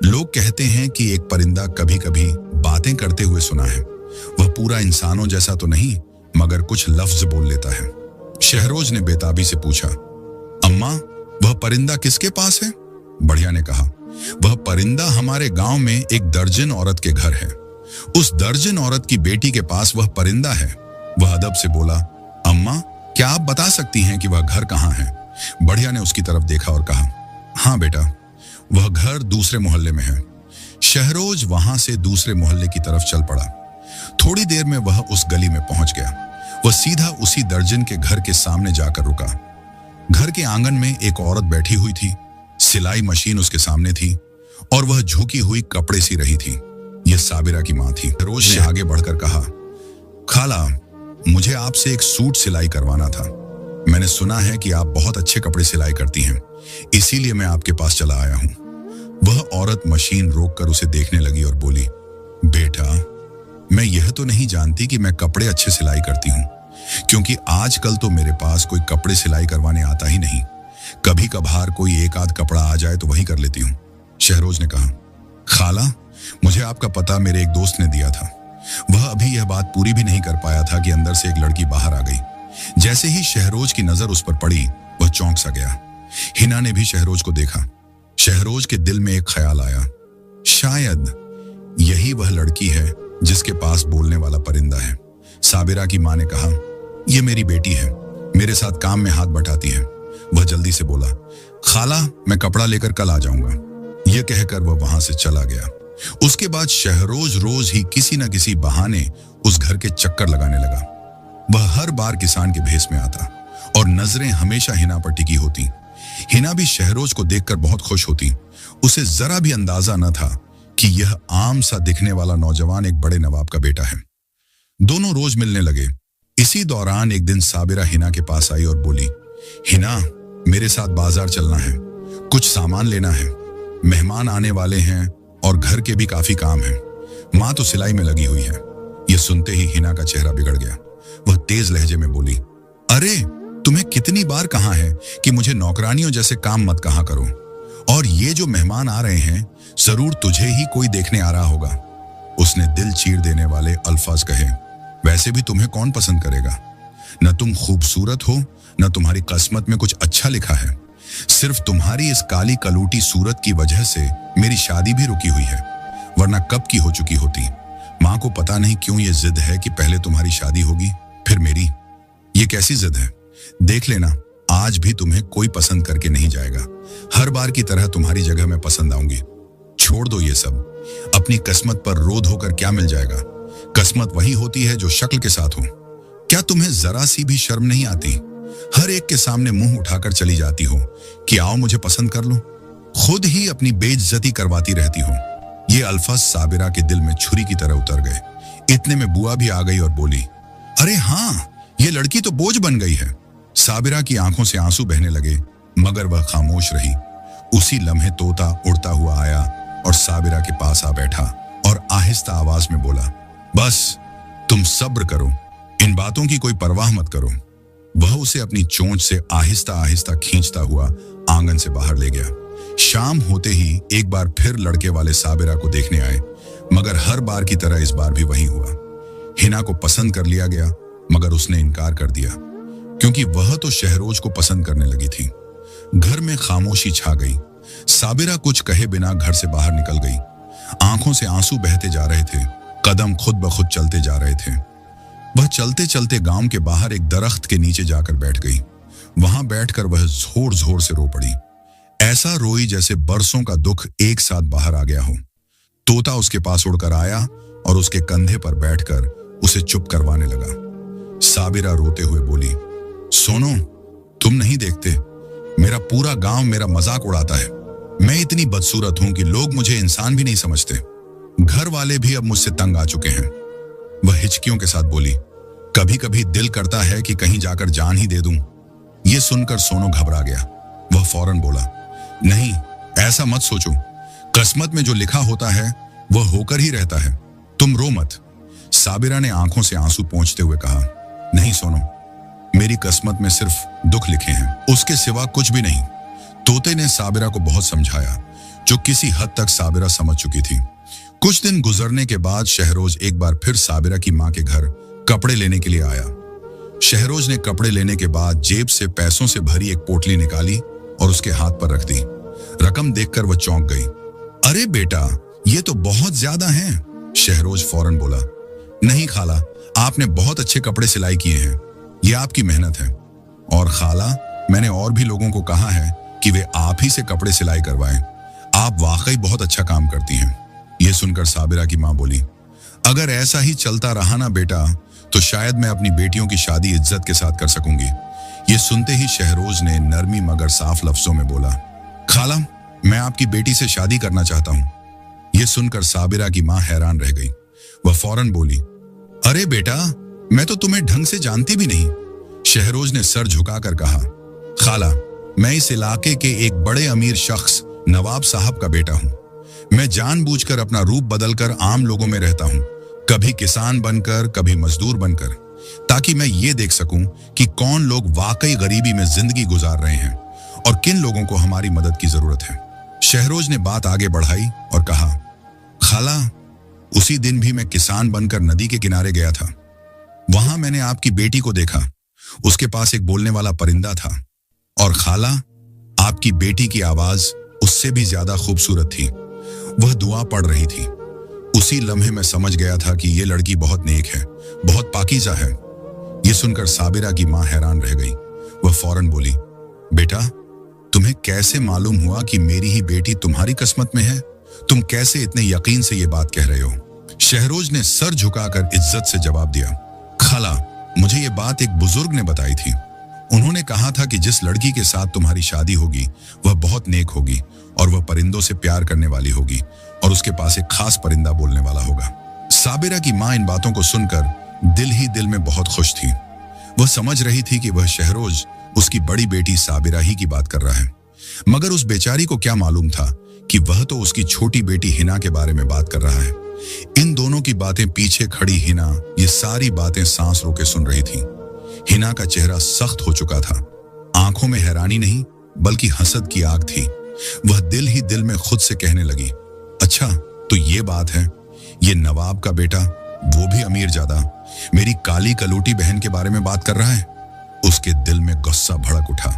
लोग कहते हैं कि एक परिंदा कभी कभी बातें करते हुए सुना है। वह पूरा इंसानों जैसा तो नहीं, मगर कुछ लफ्ज बोल लेता है। शहरोज ने बेताबी से पूछा, अम्मा, वह परिंदा किसके पास है? बढ़िया ने कहा, वह परिंदा हमारे गांव में एक दर्जन औरत के घर है। उस दर्जन औरत की बेटी के पास वह परिंदा है। वह अदब से बोला, अम्मा, क्या आप बता सकती हैं कि वह घर कहाँ है? बढ़िया ने उसकी तरफ देखा और कहा, हाँ बेटा, वह घर दूसरे मोहल्ले में है। शहरोज वहां से दूसरे मोहल्ले की तरफ चल पड़ा। थोड़ी देर में वह उस गली में पहुंच गया। वह सीधा उसी दर्जन के घर के सामने जाकर रुका। घर के आंगन में एक औरत बैठी हुई थी। सिलाई मशीन उसके सामने थी और वह झुकी हुई कपड़े सी रही थी। यह साबिरा की मां थी। शहरोज ने आगे बढ़कर कहा, खाला, मुझे आपसे एक सूट सिलाई करवाना था। मैंने सुना है कि आप बहुत अच्छे कपड़े सिलाई करती हैं, इसीलिए मैं आपके पास चला आया हूं। वह औरत मशीन रोककर उसे देखने लगी और बोली, बेटा, मैं यह तो नहीं जानती कि मैं कपड़े अच्छे सिलाई करती हूं, क्योंकि आजकल तो मेरे पास कोई कपड़े सिलाई करवाने आता ही नहीं। कभी कभार कोई एक आध कपड़ा आ जाए तो वही कर लेती हूँ। शहरोज ने कहा, खाला, मुझे आपका पता मेरे एक दोस्त ने दिया था। वह अभी यह बात पूरी भी नहीं कर पाया था कि अंदर से एक लड़की बाहर आ गई। जैसे ही शहरोज की नजर उस पर पड़ी, वह चौंक सा गया। हिना ने भी शहरोज को देखा। शहरोज के दिल में एक ख्याल आया, शायद यही वह लड़की है जिसके पास बोलने वाला परिंदा है। साबिरा की मां ने कहा, यह मेरी बेटी है, मेरे साथ काम में हाथ बटाती है। वह जल्दी से बोला, खाला, मैं कपड़ा लेकर कल आ जाऊंगा। यह कहकर वह वहां से चला गया। उसके बाद शहरोज रोज ही किसी न किसी बहाने उस घर के चक्कर लगाने लगा। वह हर बार किसान के भेष में आता और नजरें हमेशा हिना पर टिकी होती। हिना भी शहरोज को देखकर बहुत खुश होती। उसे जरा भी अंदाजा न था कि यह आम सा दिखने वाला नौजवान एक बड़े नवाब का बेटा है। दोनों रोज मिलने लगे। इसी दौरान एक दिन साबिरा हिना के पास आई और बोली, हिना, मेरे साथ बाजार चलना है, कुछ सामान लेना है। मेहमान आने वाले हैं और घर के भी काफी काम है। माँ तो सिलाई में लगी हुई है। यह सुनते ही हिना का चेहरा बिगड़ गया। वह तेज लहजे में बोली, अरे, तुम्हें कितनी बार कहा है कि मुझे नौकरानियों जैसे काम मत कहा करो, और ये जो मेहमान आ रहे हैं जरूर तुझे ही कोई देखने आ रहा होगा। उसने दिल चीर देने वाले अल्फाज कहे, वैसे भी तुम्हें कौन पसंद करेगा? न तुम खूबसूरत हो, न तुम्हारी किस्मत में कुछ अच्छा लिखा है। सिर्फ तुम्हारी इस काली कलूटी सूरत की वजह से मेरी शादी भी रुकी हुई है, वरना कब की हो चुकी होती। माँ को पता नहीं क्यों ये जिद है कि पहले तुम्हारी शादी होगी फिर मेरी। ये कैसी जिद है? देख लेना, आज भी तुम्हें कोई पसंद करके नहीं जाएगा। हर बार की तरह तुम्हारी जगह मैं पसंद आऊंगी। छोड़ दो ये सब। अपनी किस्मत पर रोध होकर क्या मिल जाएगा? किस्मत वही होती है जो शक्ल के साथ हो। क्या तुम्हें जरा सी भी शर्म नहीं आती? हर एक के सामने मुंह उठाकर चली जाती हो कि आओ मुझे पसंद कर लो। खुद ही अपनी बेइज्जती करवाती रहती हो। ये अल्फाज साबिरा के दिल में छुरी की तरह उतर गए। इतने में बुआ भी आ गई और बोली, अरे हाँ, ये लड़की तो बोझ बन गई है। साबिरा की आंखों से आंसू बहने लगे, मगर वह खामोश रही। उसी लम्हे तोता उड़ता हुआ आया और साबिरा के पास आ बैठा और आहिस्ता आवाज में बोला, बस तुम सब्र करो, इन बातों की कोई परवाह मत करो। वह उसे अपनी चोंच से आहिस्ता आहिस्ता खींचता हुआ आंगन से बाहर ले गया। शाम होते ही एक बार फिर लड़के वाले साबिरा को देखने आए, मगर हर बार की तरह इस बार भी वही हुआ। हिना को पसंद कर लिया गया, मगर उसने इनकार कर दिया, क्योंकि वह तो शहरोज को पसंद करने लगी थी। घर में खामोशी छा गई। साबिरा कुछ कहे बिना घर से बाहर निकल गई। आंखों से आंसू बहते जा रहे थे, कदम खुद ब खुद चलते जा रहे थे। वह चलते चलते गांव के बाहर एक दरख्त के नीचे जाकर बैठ गई। वहां बैठकर वह जोर जोर से रो पड़ी। ऐसा रोई जैसे बरसों का दुख एक साथ बाहर आ गया हो। तोता उसके पास उड़कर आया और उसके कंधे पर बैठकर उसे चुप करवाने लगा। साबिरा रोते हुए बोली, सोनो, तुम नहीं देखते, मेरा पूरा गांव मेरा मजाक उड़ाता है। मैं इतनी बदसूरत हूं कि लोग मुझे इंसान भी नहीं समझते। घर वाले भी अब मुझसे तंग आ चुके हैं। वह हिचकियों के साथ बोली, कभी कभी दिल करता है कि कहीं जाकर जान ही दे दूं। यह सुनकर सोनो घबरा गया। वह फौरन बोला, नहीं, ऐसा मत सोचो। किस्मत में जो लिखा होता है वह होकर ही रहता है, तुम रो मत। साबिरा ने आंखों से आंसू पोंछते हुए कहा, नहीं सोनो, मेरी किस्मत में सिर्फ दुख लिखे हैं, उसके सिवा कुछ भी नहीं। तोते ने साबिरा को बहुत समझाया, जो किसी हद तक साबिरा समझ चुकी थी। कुछ दिन गुजरने के बाद शहरोज एक बार फिर साबिरा की मां के घर कपड़े लेने के लिए आया। शहरोज ने कपड़े लेने के बाद जेब से पैसों से भरी एक पोटली निकाली और उसके हाथ पर रख दी। रकम देखकर वह चौंक गई। अरे बेटा, ये तो बहुत ज्यादा हैं। शहरोज फौरन बोला, नहीं खाला, आपने बहुत अच्छे कपड़े सिलाई किए हैं, ये आपकी मेहनत है। और खाला, मैंने और भी लोगों को कहा है कि वे आप ही से कपड़े सिलाई करवाएं। आप वाकई बहुत अच्छा काम करती हैं। यह सुनकर साबिरा की मां बोली, अगर ऐसा ही चलता रहा ना बेटा, तो शायद मैं अपनी बेटियों की शादी इज्जत के साथ कर सकूंगी। ये सुनते ही शहरोज ने नरमी मगर साफ लफ्जों में बोला, खाला, मैं आपकी बेटी से शादी करना चाहता हूं। यह सुनकर साबिरा की मां हैरान रह गई। वह फौरन बोली, अरे बेटा, मैं तो तुम्हें ढंग से जानती भी नहीं। शहरोज ने सर झुकाकर कहा, खाला, मैं इस इलाके के एक बड़े अमीर शख्स नवाब साहब का बेटा हूं। मैं जानबूझकर अपना रूप बदलकर आम लोगों में रहता हूं, कभी किसान बनकर, कभी मजदूर बनकर, ताकि मैं ये देख सकूं कि कौन लोग वाकई गरीबी में जिंदगी गुजार रहे हैं और किन लोगों को हमारी मदद की जरूरत है। शहरोज ने बात आगे बढ़ाई और कहा, खाला, उसी दिन भी मैं किसान बनकर नदी के किनारे गया था। वहां मैंने आपकी बेटी को देखा। उसके पास एक बोलने वाला परिंदा था। और खाला, आपकी बेटी की आवाज उससे भी ज्यादा खूबसूरत थी। वह दुआ पढ़ रही थी। उसी लम्हे में समझ गया था कि यह लड़की बहुत नेक है, बहुत पाकीज़ा है। यह सुनकर साबिरा की मां हैरान रह गई। वह फौरन बोली, बेटा, तुम्हें कैसे मालूम हुआ कि मेरी ही बेटी तुम्हारी किस्मत में है? तुम कैसे इतने यकीन से ये बात कह रहे हो? शहरोज ने सर झुकाकर इज्जत से जवाब दिया, खाला, मुझे ये बात एक बुजुर्ग ने बताई थी। उन्होंने कहा था कि जिस लड़की के साथ तुम्हारी शादी होगी वह बहुत नेक होगी और वह परिंदों से प्यार करने वाली होगी और उसके पास एक खास परिंदा बोलने वाला होगा। साबिरा की मां इन बातों को सुनकर दिल ही दिल में बहुत खुश थी। वह समझ रही थी कि वह शहरोज उसकी बड़ी बेटी साबिरा ही की बात कर रहा है, मगर उस बेचारी को क्या मालूम था कि वह तो उसकी छोटी बेटी हिना के बारे में बात कर रहा है। इन दोनों की बातें पीछे खड़ी हिना ये सारी बातें सांस रोके सुन रही थी। हिना का चेहरा सख्त हो चुका था। आंखों में हैरानी नहीं बल्कि हसद की आग थी। वह दिल ही दिल में खुद से कहने लगी, अच्छा तो ये बात है, ये नवाब का बेटा, वो भी अमीर ज्यादा, मेरी काली कलूटी बहन के बारे में बात कर रहा है। उसके दिल में गुस्सा भड़क उठा,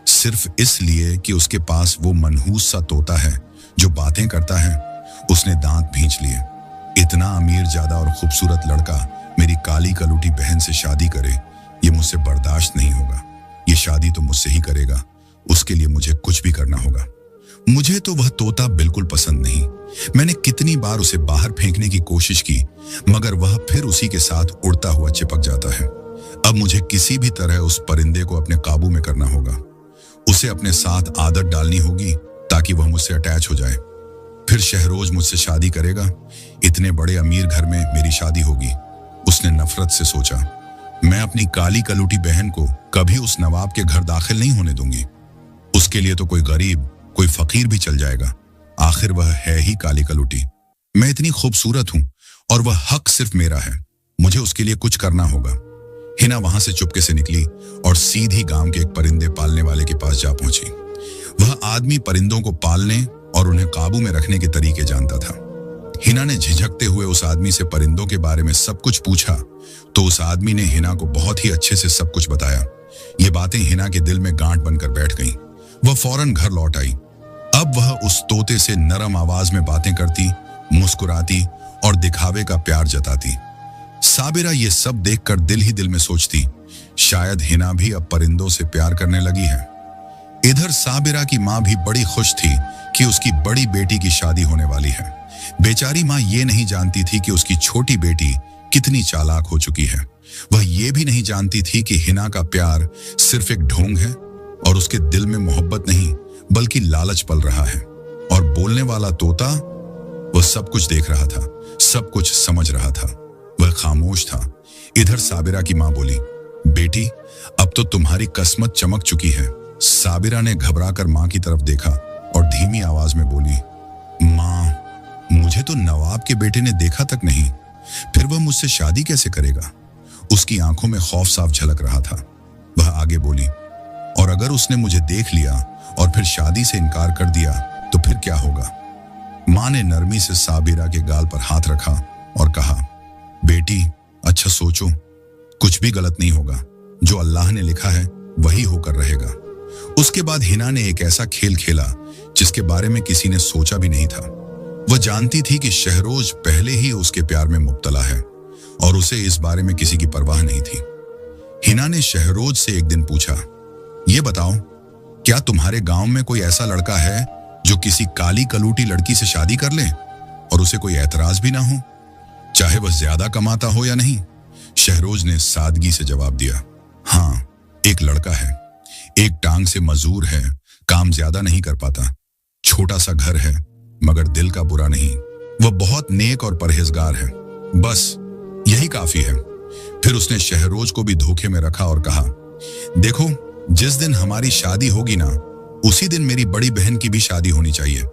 सिर्फ इसलिए कि उसके पास वो मनहूस सा तोता है जो बातें करता है। उसने दांत भींच लिए। इतना अमीर ज्यादा और खूबसूरत लड़का मेरी काली कलूटी बहन से शादी करे, ये मुझसे बर्दाश्त नहीं होगा। ये शादी तो मुझसे ही करेगा, उसके लिए मुझे कुछ भी करना होगा। मुझे तो वह तोता बिल्कुल पसंद नहीं। मैंने कितनी बार उसे बाहर फेंकने की कोशिश की, मगर वह फिर उसी के साथ उड़ता हुआ चिपक जाता है। अब मुझे किसी भी तरह उस परिंदे को अपने काबू में करना होगा। उसे अपने साथ आदत डालनी होगी ताकि वह मुझसे अटैच हो जाए। फिर शहरोज मुझसे शादी करेगा। इतने बड़े अमीर घर में मेरी शादी होगी। उसने नफरत से सोचा। मैं अपनी काली कलूटी बहन को कभी उस नवाब के घर दाखिल नहीं होने दूंगी। उसके लिए तो कोई गरीब, कोई फकीर भी चल जाएगा। आखिर वह है ही काली कलूटी। मैं इतनी खूबसूरत हूं और वह हक सिर्फ मेरा है। मुझे उसके लिए कुछ करना होगा। हिना वहां से चुपके से निकली और सीधी गांव के एक परिंदे पालने वाले के पास जा पहुंची। वह आदमी परिंदों को पालने और उन्हें काबू में रखने के तरीके जानता था। हिना ने झिझकते हुए उस आदमी से परिंदों के बारे में सब कुछ पूछा तो उस आदमी ने हिना को बहुत ही अच्छे से सब कुछ बताया। ये बातें हिना के दिल में गांठ बनकर बैठ गईं। वह फौरन घर लौट आई। अब वह उस तोते से नरम आवाज में बातें करती, मुस्कुराती और दिखावे का प्यार जताती। साबिरा ये सब देखकर दिल ही दिल में सोचती, शायद हिना भी अब परिंदों से प्यार करने लगी है। इधर साबिरा की माँ भी बड़ी खुश थी कि उसकी बड़ी बेटी की शादी होने वाली है। बेचारी माँ ये नहीं जानती थी कि उसकी छोटी बेटी कितनी चालाक हो चुकी है। वह ये भी नहीं जानती थी कि हिना का प्यार सिर्फ एक ढोंग है और उसके दिल में मोहब्बत नहीं बल्कि लालच पल रहा है। और बोलने वाला तोता, वह सब कुछ देख रहा था, सब कुछ समझ रहा था। वह खामोश था। इधर साबिरा की माँ बोली, बेटी अब तो तुम्हारी किस्मत चमक चुकी है। साबिरा ने घबराकर माँ की तरफ देखा और धीमी आवाज में बोली, माँ मुझे तो नवाब के बेटे ने देखा तक नहीं, फिर वह मुझसे शादी कैसे करेगा? उसकी आंखों में खौफ साफ झलक रहा था। वह आगे बोली, और अगर उसने मुझे देख लिया और फिर शादी से इनकार कर दिया तो फिर क्या होगा? माँ ने नरमी से साबिरा के गाल पर हाथ रखा और कहा, बेटी अच्छा सोचो, कुछ भी गलत नहीं होगा। जो अल्लाह ने लिखा है वही होकर रहेगा। उसके बाद हिना ने एक ऐसा खेल खेला जिसके बारे में किसी ने सोचा भी नहीं था। वह जानती थी कि शहरोज पहले ही उसके प्यार में मुब्तला है और उसे इस बारे में किसी की परवाह नहीं थी। हिना ने शहरोज से एक दिन पूछा, ये बताओ क्या तुम्हारे गांव में कोई ऐसा लड़का है जो किसी काली कलूटी लड़की से शादी कर ले और उसे कोई एतराज भी ना हो, चाहे वह ज्यादा कमाता हो या नहीं? शहरोज ने सादगी से जवाब दिया, हाँ एक लड़का है, एक टांग से मजदूर है, काम ज्यादा नहीं कर पाता, छोटा सा घर है मगर दिल का बुरा नहीं, वह बहुत नेक और परहेजगार है, बस यही काफी है। फिर उसने शहरोज को भी धोखे में रखा और कहा, देखो जिस दिन हमारी शादी होगी ना उसी दिन मेरी बड़ी बहन की भी शादी होनी चाहिए,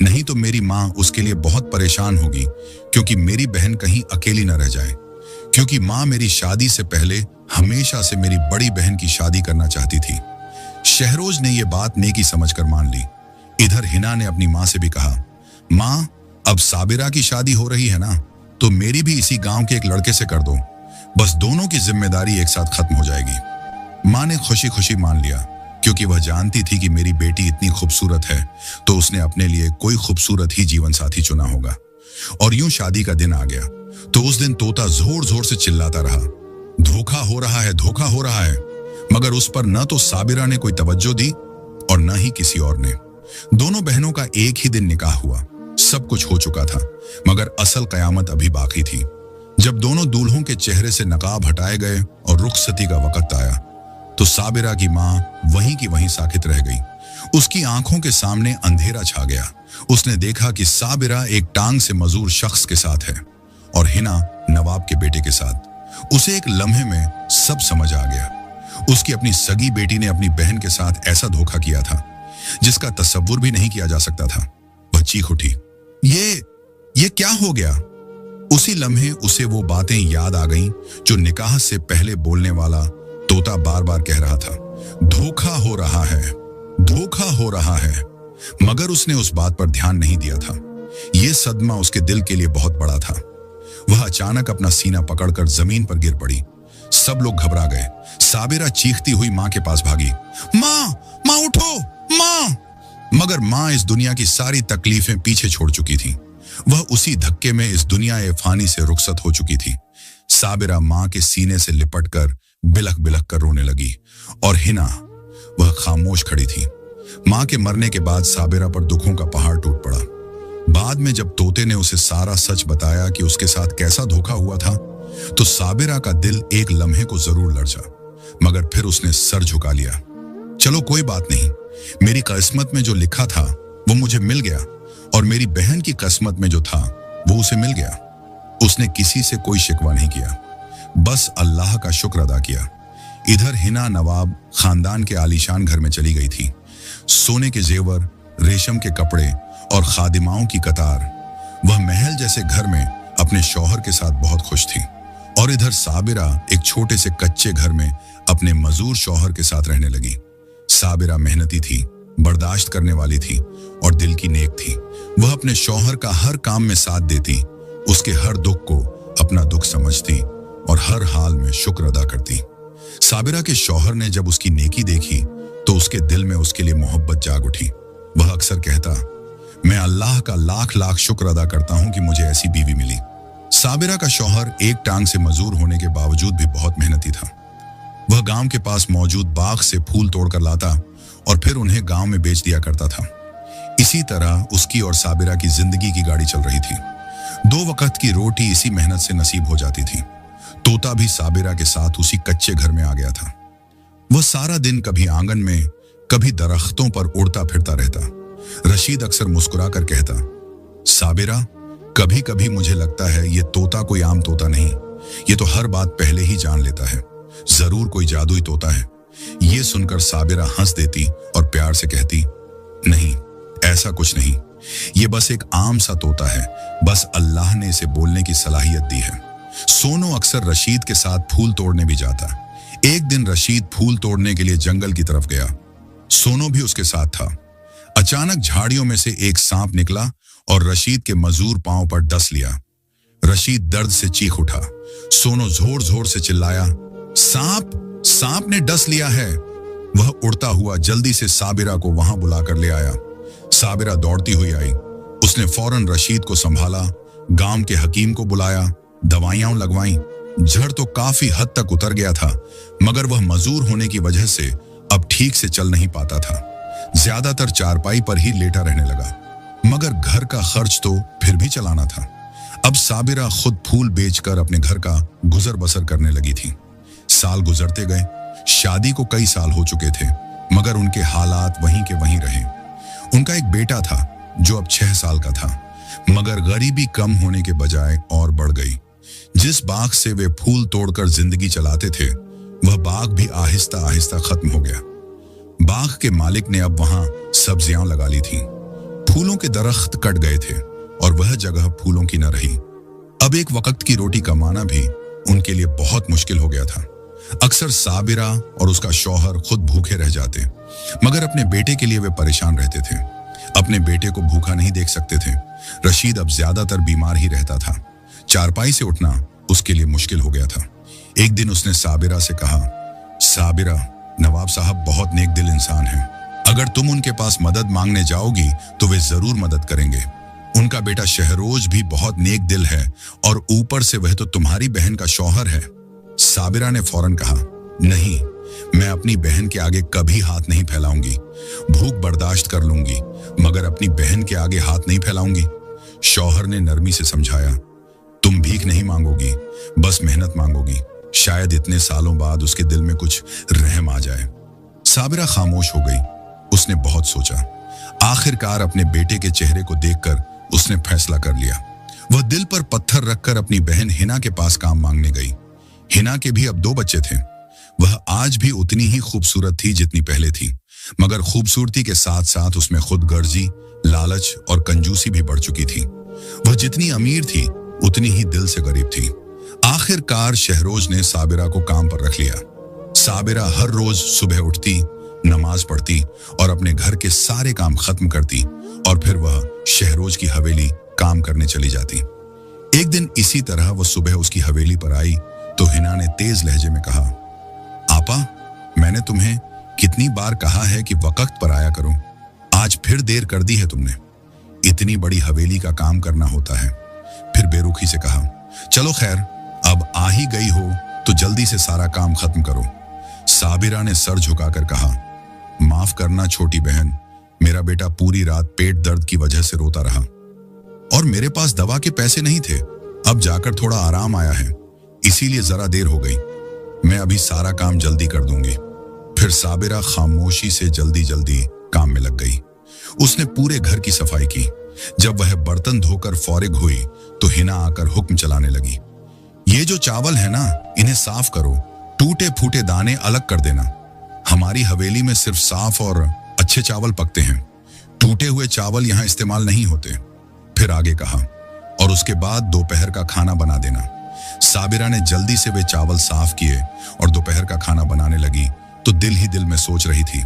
नहीं तो मेरी माँ उसके लिए बहुत परेशान होगी क्योंकि मेरी बहन कहीं अकेली न रह जाए, क्योंकि माँ मेरी शादी से पहले हमेशा से मेरी बड़ी बहन की शादी करना चाहती थी। शहरोज ने यह बात नेकी समझकर मान ली। इधर हिना ने अपनी माँ से भी कहा, माँ अब साबिरा की शादी हो रही है ना, तो मेरी भी इसी गांव के एक लड़के से कर दो, बस दोनों की जिम्मेदारी एक साथ खत्म हो जाएगी। माँ ने खुशी खुशी मान लिया क्योंकि वह जानती थी कि मेरी बेटी इतनी खूबसूरत है तो उसने अपने लिए कोई खूबसूरत ही जीवन साथी चुना होगा। और यूं शादी का दिन आ गया तो उस दिन तोता जोर जोर से चिल्लाता रहा, धोखा हो रहा है, धोखा हो रहा है, मगर उस पर न तो साबिरा ने कोई तवज्जो दी और न ही किसी और ने। दोनों बहनों का एक ही दिन निकाह हुआ, सब कुछ हो चुका था मगर असल कयामत अभी बाकी थी। जब दोनों दूल्हों के चेहरे से नकाब हटाए गए और रुखसती का वक्त आया तो साबिरा की माँ वहीं की वहीं साकित रह गई। उसकी आंखों के सामने अंधेरा छा गया। उसने देखा कि साबिरा एक टांग से मजदूर शख्स के साथ है और हिना नवाब के बेटे के साथ। उसे एक लम्हे में सब समझ आ गया। उसकी अपनी सगी बेटी ने अपनी बहन के साथ ऐसा धोखा किया था जिसका तसव्वुर भी नहीं किया जा सकता था। वह चीख उठी, ये क्या हो गया? उसी लम्हे उसे वो बातें याद आ गईं जो निकाह से पहले बोलने वाला तोता बार बार कह रहा था, धोखा हो रहा है, धोखा हो रहा है, मगर उसने उस बात पर ध्यान नहीं दिया था। यह सदमा उसके दिल के लिए बहुत बड़ा था। वह अचानक अपना सीना पकड़कर जमीन पर गिर पड़ी। सब लोग घबरा गए। साबिरा चीखती हुई माँ के पास भागी, माँ उठो, माँ! मगर माँ इस दुनिया की सारी तकलीफें पीछे छोड़ चुकी थी। वह उसी धक्के में इस दुनिया फानी से रुखसत हो चुकी थी। साबिरा माँ के सीने से लिपटकर बिलख बिलख कर रोने लगी और हिना वह खामोश खड़ी थी। माँ के मरने के बाद साबिरा पर दुखों का पहाड़ टूट पड़ा। बाद में जब तोते ने उसे सारा सच बताया कि उसके साथ कैसा धोखा हुआ था तो साबिरा का दिल एक लम्हे को जरूर लरजा, मगर फिर उसने सर झुका लिया। चलो कोई बात नहीं, मेरी किस्मत में जो लिखा था वो मुझे मिल गया और मेरी बहन की किस्मत में जो था वो उसे मिल गया। उसने किसी से कोई शिकवा नहीं किया। बस अल्लाह का शुक्र अदा किया। इधर हिना नवाब खानदान के आलीशान घर में चली गई थी। सोने के जेवर, रेशम के कपड़े और खादिमाओं की कतार। वह महल जैसे घर में अपने शौहर के साथ बहुत खुश थी। और इधर साबिरा एक छोटे से कच्चे घर में अपने मजूर शौहर के साथ रहने लगी। साबिरा मेहनती थी, बर्दाश्त करने वाली थी और दिल की नेक थी। वह अपने शौहर का हर काम में साथ देती, उसके हर दुख को अपना दुख समझती और हर हाल में शुक्र अदा करती। साबिरा के शौहर ने जब उसकी नेकी देखी तो उसके दिल में उसके लिए मोहब्बत जाग उठी। वह अक्सर कहता, मैं अल्लाह का लाख लाख शुक्र अदा करता हूं कि मुझे ऐसी बीवी मिली। साबिरा का शौहर एक टांग से मजूर होने के बावजूद भी बहुत मेहनती था। वह गांव के पास मौजूद बाग से फूल तोड़कर लाता और फिर उन्हें गांव में बेच दिया करता था। इसी तरह उसकी और साबिरा की जिंदगी की गाड़ी चल रही थी। 2 वक्त की रोटी इसी मेहनत से नसीब हो जाती थी। तोता भी साबिरा के साथ उसी कच्चे घर में आ गया था। वह सारा दिन कभी आंगन में, कभी दरख्तों पर उड़ता फिरता रहता। रशीद अक्सर मुस्कुराकर कहता, साबिरा, कभी कभी मुझे लगता है ये तोता कोई आम तोता नहीं, ये तो हर बात पहले ही जान लेता है, जरूर कोई जादुई तोता है। ये सुनकर साबिरा हंस देती और प्यार से कहती, नहीं, ऐसा कुछ नहीं, ये बस एक आम सा तोता है, बस अल्लाह ने इसे बोलने की सलाहियत दी है। सोनू अक्सर रशीद के साथ फूल तोड़ने भी जाता। एक दिन रशीद फूल तोड़ने के लिए जंगल की तरफ गया। सोनू भी उसके साथ था। अचानक झाड़ियों में से एक सांप निकला और रशीद के मजूर पांव पर डस लिया। रशीद दर्द से चीख उठा। सोनू जोर जोर से चिल्लाया, सांप, सांप ने डस लिया है। वह उड़ता हुआ जल्दी से साबिरा को वहां बुलाकर ले आया। साबिरा दौड़ती हुई आई। उसने फौरन रशीद को संभाला, गांव के हकीम को बुलाया, दवाइयां लगवाईं। जड़ तो काफी हद तक उतर गया था, मगर वह मजूर होने की वजह से अब ठीक से चल नहीं पाता था। ज्यादातर चारपाई पर ही लेटा रहने लगा, मगर घर का खर्च तो फिर भी चलाना था। अब साबिरा खुद फूल बेचकर अपने घर का गुजर बसर करने लगी थी। साल गुजरते गए। शादी को कई साल हो चुके थे, मगर उनके हालात वहीं के वहीं रहे। उनका एक बेटा था जो अब 6 साल का था, मगर गरीबी कम होने के बजाय और बढ़ गई। जिस बाग से वे फूल तोड़कर जिंदगी चलाते थे, वह बाग भी आहिस्ता आहिस्ता खत्म हो गया। बाग के मालिक ने अब वहां सब्जियां लगा ली थी। फूलों के दरख्त कट गए थे और वह जगह फूलों की न रही। अब एक वक्त की रोटी कमाना भी उनके लिए बहुत मुश्किल हो गया था। अक्सर साबिरा और उसका शौहर खुद भूखे रह जाते, मगर अपने बेटे के लिए वे परेशान रहते थे। अपने बेटे को भूखा नहीं देख सकते थे। रशीद अब ज्यादातर बीमार ही रहता था। चारपाई से उठना उसके लिए मुश्किल हो गया था। एक दिन उसने साबिरा से कहा, साबिरा, नवाब साहब बहुत नेक दिल इंसान हैं। अगर तुम उनके पास मदद मांगने जाओगी तो वे जरूर मदद करेंगे। उनका बेटा शहरोज भी बहुत नेक दिल है और ऊपर से वह तो तुम्हारी बहन का शौहर है। साबिरा ने फौरन कहा, नहीं, मैं अपनी बहन के आगे कभी हाथ नहीं फैलाऊंगी। भूख बर्दाश्त कर लूंगी, मगर अपनी बहन के आगे हाथ नहीं फैलाऊंगी। शौहर ने नरमी से समझाया, तुम भीख नहीं मांगोगी, बस मेहनत मांगोगी। शायद इतने सालों बाद उसके दिल में कुछ रहम आ जाए। साबिरा खामोश हो गई। उसने बहुत सोचा। आखिरकार अपने बेटे के चेहरे को देखकर उसने फैसला कर लिया। वह दिल पर पत्थर रखकर अपनी बहन हिना के पास काम मांगने गई। हिना के भी अब 2 बच्चे थे। वह आज भी उतनी ही खूबसूरत थी जितनी पहले थी, मगर खूबसूरती के साथ साथ उसमें खुद गर्जी, लालच और कंजूसी भी बढ़ चुकी थी। वह जितनी अमीर थी उतनी ही दिल से गरीब थी। आखिरकार शहरोज ने साबिरा को काम पर रख लिया। साबिरा हर रोज सुबह उठती, नमाज पढ़ती और अपने घर के सारे काम खत्म करती और फिर वह शहरोज की हवेली काम करने चली जाती। एक दिन इसी तरह वह सुबह उसकी हवेली पर आई तो हिना ने तेज लहजे में कहा, आपा, मैंने तुम्हें कितनी बार कहा है कि वक्त पर आया करो, आज फिर देर कर दी है तुमने। इतनी बड़ी हवेली का काम करना होता है। फिर बेरुखी से कहा, चलो खैर, अब आ ही गई हो तो जल्दी से सारा काम खत्म करो। साबिरा ने सर झुकाकर कहा, माफ करना छोटी बहन, मेरा बेटा पूरी रात पेट दर्द की वजह से रोता रहा और मेरे पास दवा के पैसे नहीं थे। अब जाकर थोड़ा आराम आया है, इसीलिए जरा देर हो गई। मैं अभी सारा काम जल्दी कर दूंगी। फिर साबिरा खामोशी से जल्दी जल्दी काम में लग गई। उसने पूरे घर की सफाई की। जब वह बर्तन धोकर फौरिग हुई तो हिना आकर हुक्म चलाने लगी, ये जो चावल है ना, इन्हें साफ करो, टूटे फूटे दाने अलग कर देना। हमारी हवेली में सिर्फ साफ और अच्छे चावल पकते हैं, टूटे हुए चावल यहाँ इस्तेमाल नहीं होते। फिर आगे कहा, और उसके बाद दोपहर का खाना बना देना। साबिरा ने जल्दी से वे चावल साफ किए और दोपहर का खाना बनाने लगी तो दिल ही दिल में सोच रही थी,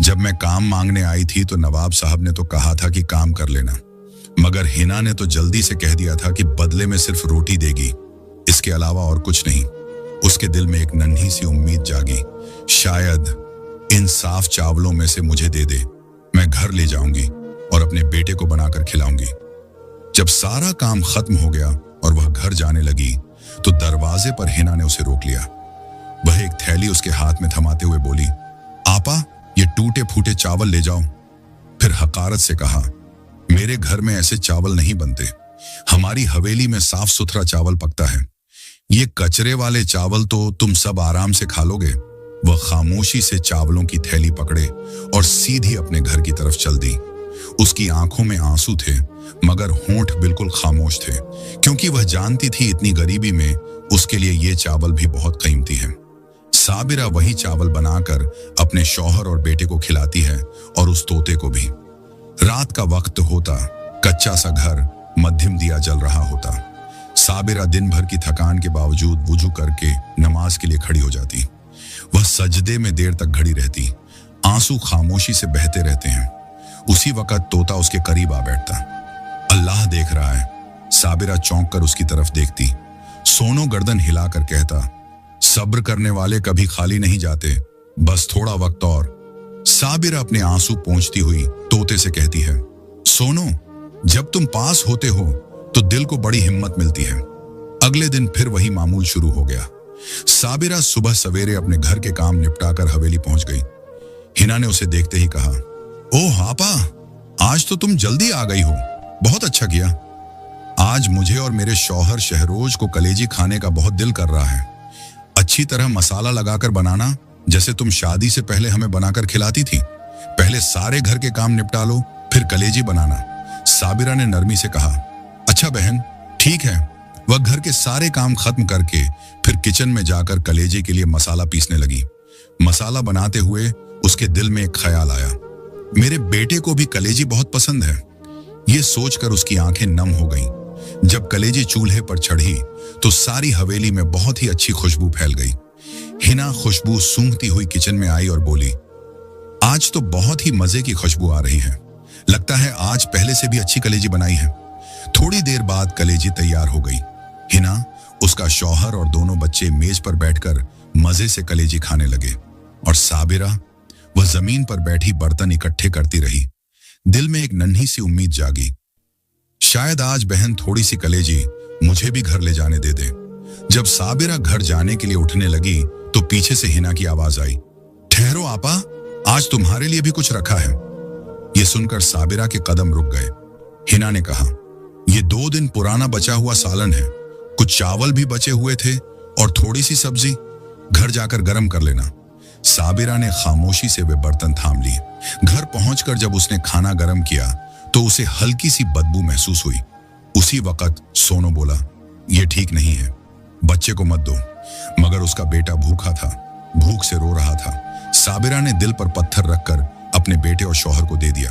जब मैं काम मांगने आई थी तो नवाब साहब ने तो कहा था कि काम कर लेना, मगर हिना ने तो जल्दी से कह दिया था कि बदले में सिर्फ रोटी देगी, इसके अलावा और कुछ नहीं। उसके दिल में एक नन्ही सी उम्मीद जागी, शायद इन साफ चावलों में से मुझे दे दे, मैं घर ले जाऊंगी और अपने बेटे को बनाकर खिलाऊंगी। जब सारा काम खत्म हो गया और वह घर जाने लगी तो दरवाजे पर हिना ने उसे रोक लिया। वह एक थैली उसके हाथ में थमाते हुए बोली, आपा, ये टूटे फूटे चावल ले जाओ। फिर हकारत से कहा, मेरे घर में ऐसे चावल नहीं बनते, हमारी हवेली में साफ सुथरा चावल पकता है, ये कचरे वाले चावल तो तुम सब आराम से खा लोगे। वह खामोशी से चावलों की थैली पकड़े और सीधी अपने घर की तरफ चल दी। उसकी आंखों में आंसू थे मगर होंठ बिल्कुल खामोश थे, क्योंकि वह जानती थी इतनी गरीबी में उसके लिए ये चावल भी बहुत कीमती है। साबिरा वही चावल बनाकर अपने शौहर और बेटे को खिलाती है और उस तोते को भी। रात का वक्त होता, कच्चा सा घर, मध्यम दिया जल रहा होता। साबिरा दिन भर की थकान के बावजूद वुजू करके नमाज के लिए खड़ी हो जाती। वह सजदे में देर तक खड़ी रहती, आंसू खामोशी से बहते रहते हैं। उसी वक्त तोता उसके करीब आ बैठता। अल्लाह देख रहा है। साबिरा चौंक कर उसकी तरफ देखती। सोनो गर्दन हिलाकर कहता, सब्र करने वाले कभी खाली नहीं जाते, बस थोड़ा वक्त और। साबिरा अपने आंसू पोंछती हुई तोते से कहती है, सोनो, जब तुम पास होते हो तो दिल को बड़ी हिम्मत मिलती है। अगले दिन फिर वही मामूल शुरू हो गया। साबिरा सुबह सवेरे अपने घर के काम निपटाकर हवेली पहुंच गई। हिना ने उसे देखते ही कहा, ओह आपा, आज तो तुम जल्दी आ गई हो, बहुत अच्छा किया। आज मुझे और मेरे शौहर शहरोज को कलेजी खाने का बहुत दिल कर रहा है। अच्छी तरह मसाला लगाकर बनाना, जैसे तुम शादी से पहले हमें बनाकर खिलाती थी। पहले सारे घर के काम निपटा लो, फिर कलेजी बनाना। साबिरा ने नरमी से कहा, अच्छा बहन, ठीक है। वह घर के सारे काम खत्म करके फिर किचन में जाकर कलेजी के लिए मसाला पीसने लगी। मसाला बनाते हुए उसके दिल में एक ख्याल आया, मेरे बेटे को भी कलेजी बहुत पसंद है। ये सोचकर उसकी आंखें नम हो गईं। जब कलेजी चूल्हे पर चढ़ी तो सारी हवेली में बहुत ही अच्छी खुशबू फैल गई। हिना खुशबू सूंघती हुई किचन में आई और बोली, आज तो बहुत ही मजे की खुशबू आ रही है, लगता है आज पहले से भी अच्छी कलेजी बनाई है। थोड़ी देर बाद कलेजी तैयार हो गई। हिना, उसका शौहर और दोनों बच्चे मेज पर बैठकर मजे से कलेजी खाने लगे और साबिरा वह जमीन पर बैठी बर्तन इकट्ठे करती रही। दिल में एक नन्ही सी उम्मीद जागी, शायद आज बहन थोड़ी सी कलेजी मुझे भी घर ले जाने दे दे। जब साबिरा घर जाने के लिए उठने लगी तो पीछे से हिना की आवाज आई, ठहरो आपा, आज तुम्हारे लिए भी कुछ रखा है। यह सुनकर साबिरा के कदम रुक गए। हिना ने कहा, यह 2 दिन पुराना बचा हुआ सालन है, कुछ चावल भी बचे हुए थे और थोड़ी सी सब्जी, घर जाकर गर्म कर लेना। साबिरा ने खामोशी से वे बर्तन थाम लिए। घर पहुंचकर जब उसने खाना गर्म किया तो उसे हल्की सी बदबू महसूस हुई। उसी वक्त सोनो बोला, यह ठीक नहीं है, बच्चे को मत दो। मगर उसका बेटा भूखा था, भूख से रो रहा था। साबिरा ने दिल पर पत्थर रखकर अपने बेटे और शौहर को दे दिया।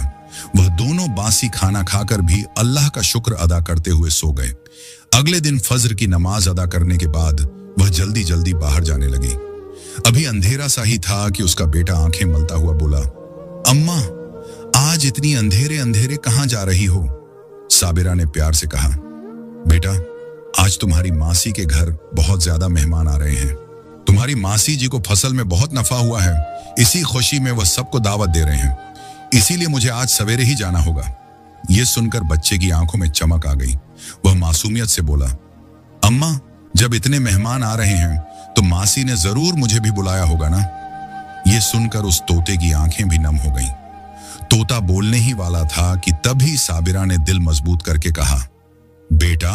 वह दोनों बासी खाना खाकर भी अल्लाह का शुक्र अदा करते हुए सो गए। अगले दिन फज्र की नमाज अदा करने के बाद वह जल्दी जल्दी बाहर जाने लगी। अभी अंधेरा सा ही था कि उसका बेटा आंखें मलता हुआ बोला, अम्मा, आज इतनी अंधेरे अंधेरे कहां जा रही हो? साबिरा ने प्यार से कहा, बेटा, आज तुम्हारी मासी के घर बहुत ज्यादा मेहमान आ रहे हैं। तुम्हारी मासी जी को फसल में बहुत नफा हुआ है, इसी खुशी में वह सबको दावत दे रहे हैं, इसीलिए मुझे आज सवेरे ही जाना होगा। यह सुनकर बच्चे की आंखों में चमक आ गई। वह मासूमियत से बोला, अम्मा, जब इतने मेहमान आ रहे हैं तो मासी ने जरूर मुझे भी बुलाया होगा ना। यह सुनकर उस तोते की आंखें भी नम हो गईं। तोता बोलने ही वाला था कि तभी साबिरा ने दिल मजबूत करके कहा, बेटा,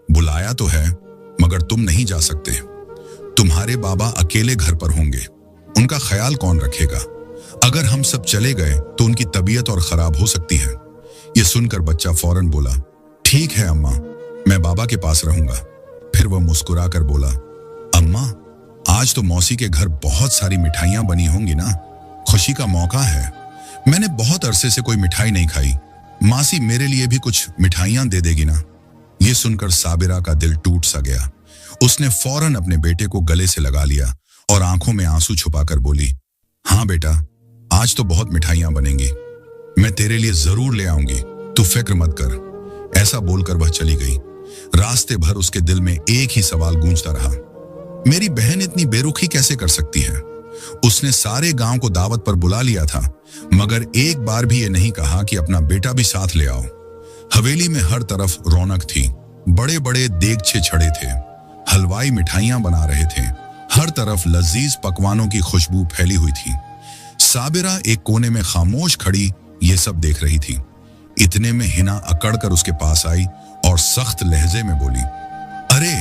बुलाया तो है मगर तुम नहीं जा सकते। तुम्हारे बाबा अकेले घर पर होंगे, उनका ख्याल कौन रखेगा? अगर हम सब चले गए तो उनकी तबीयत और खराब हो सकती है। यह सुनकर बच्चा फौरन बोला, ठीक है अम्मा, मैं बाबा के पास रहूंगा। फिर वह मुस्कुराकर बोला, अम्मा, आज तो मौसी के घर बहुत सारी मिठाइयां बनी होंगी ना? खुशी का मौका है। मैंने बहुत अरसे से कोई मिठाई नहीं खाई। मासी मेरे लिए भी कुछ मिठाइयां दे देगी ना? ये सुनकर साबिरा का दिल टूट सा गया। उसने फौरन अपने बेटे को गले से लगा लिया और आंखों में आंसू छुपाकर बोली, हाँ बेटा, आज तो बहुत मिठाइयां बनेंगी। मैं तेरे लिए जरूर ले आऊंगी, तू फिक्र मत कर। ऐसा बोलकर वह चली गई। रास्ते भर उसके दिल में एक ही सवाल गूंजता रहा, मेरी बहन इतनी बेरुखी कैसे कर सकती है? उसने सारे गांव को दावत पर बुला लिया था, मगर एक बार भी ये नहीं कहा कि अपना बेटा भी साथ ले आओ। हवेली में हर तरफ रौनक थी। बड़े बड़े देगचे छड़े थे, हलवाई मिठाइयां बना रहे थे। हर तरफ लजीज पकवानों की खुशबू फैली हुई थी। साबिरा एक कोने में खामोश खड़ी ये सब देख रही थी। इतने में हिना अकड़ कर उसके पास आई और सख्त लहजे में बोली, अरे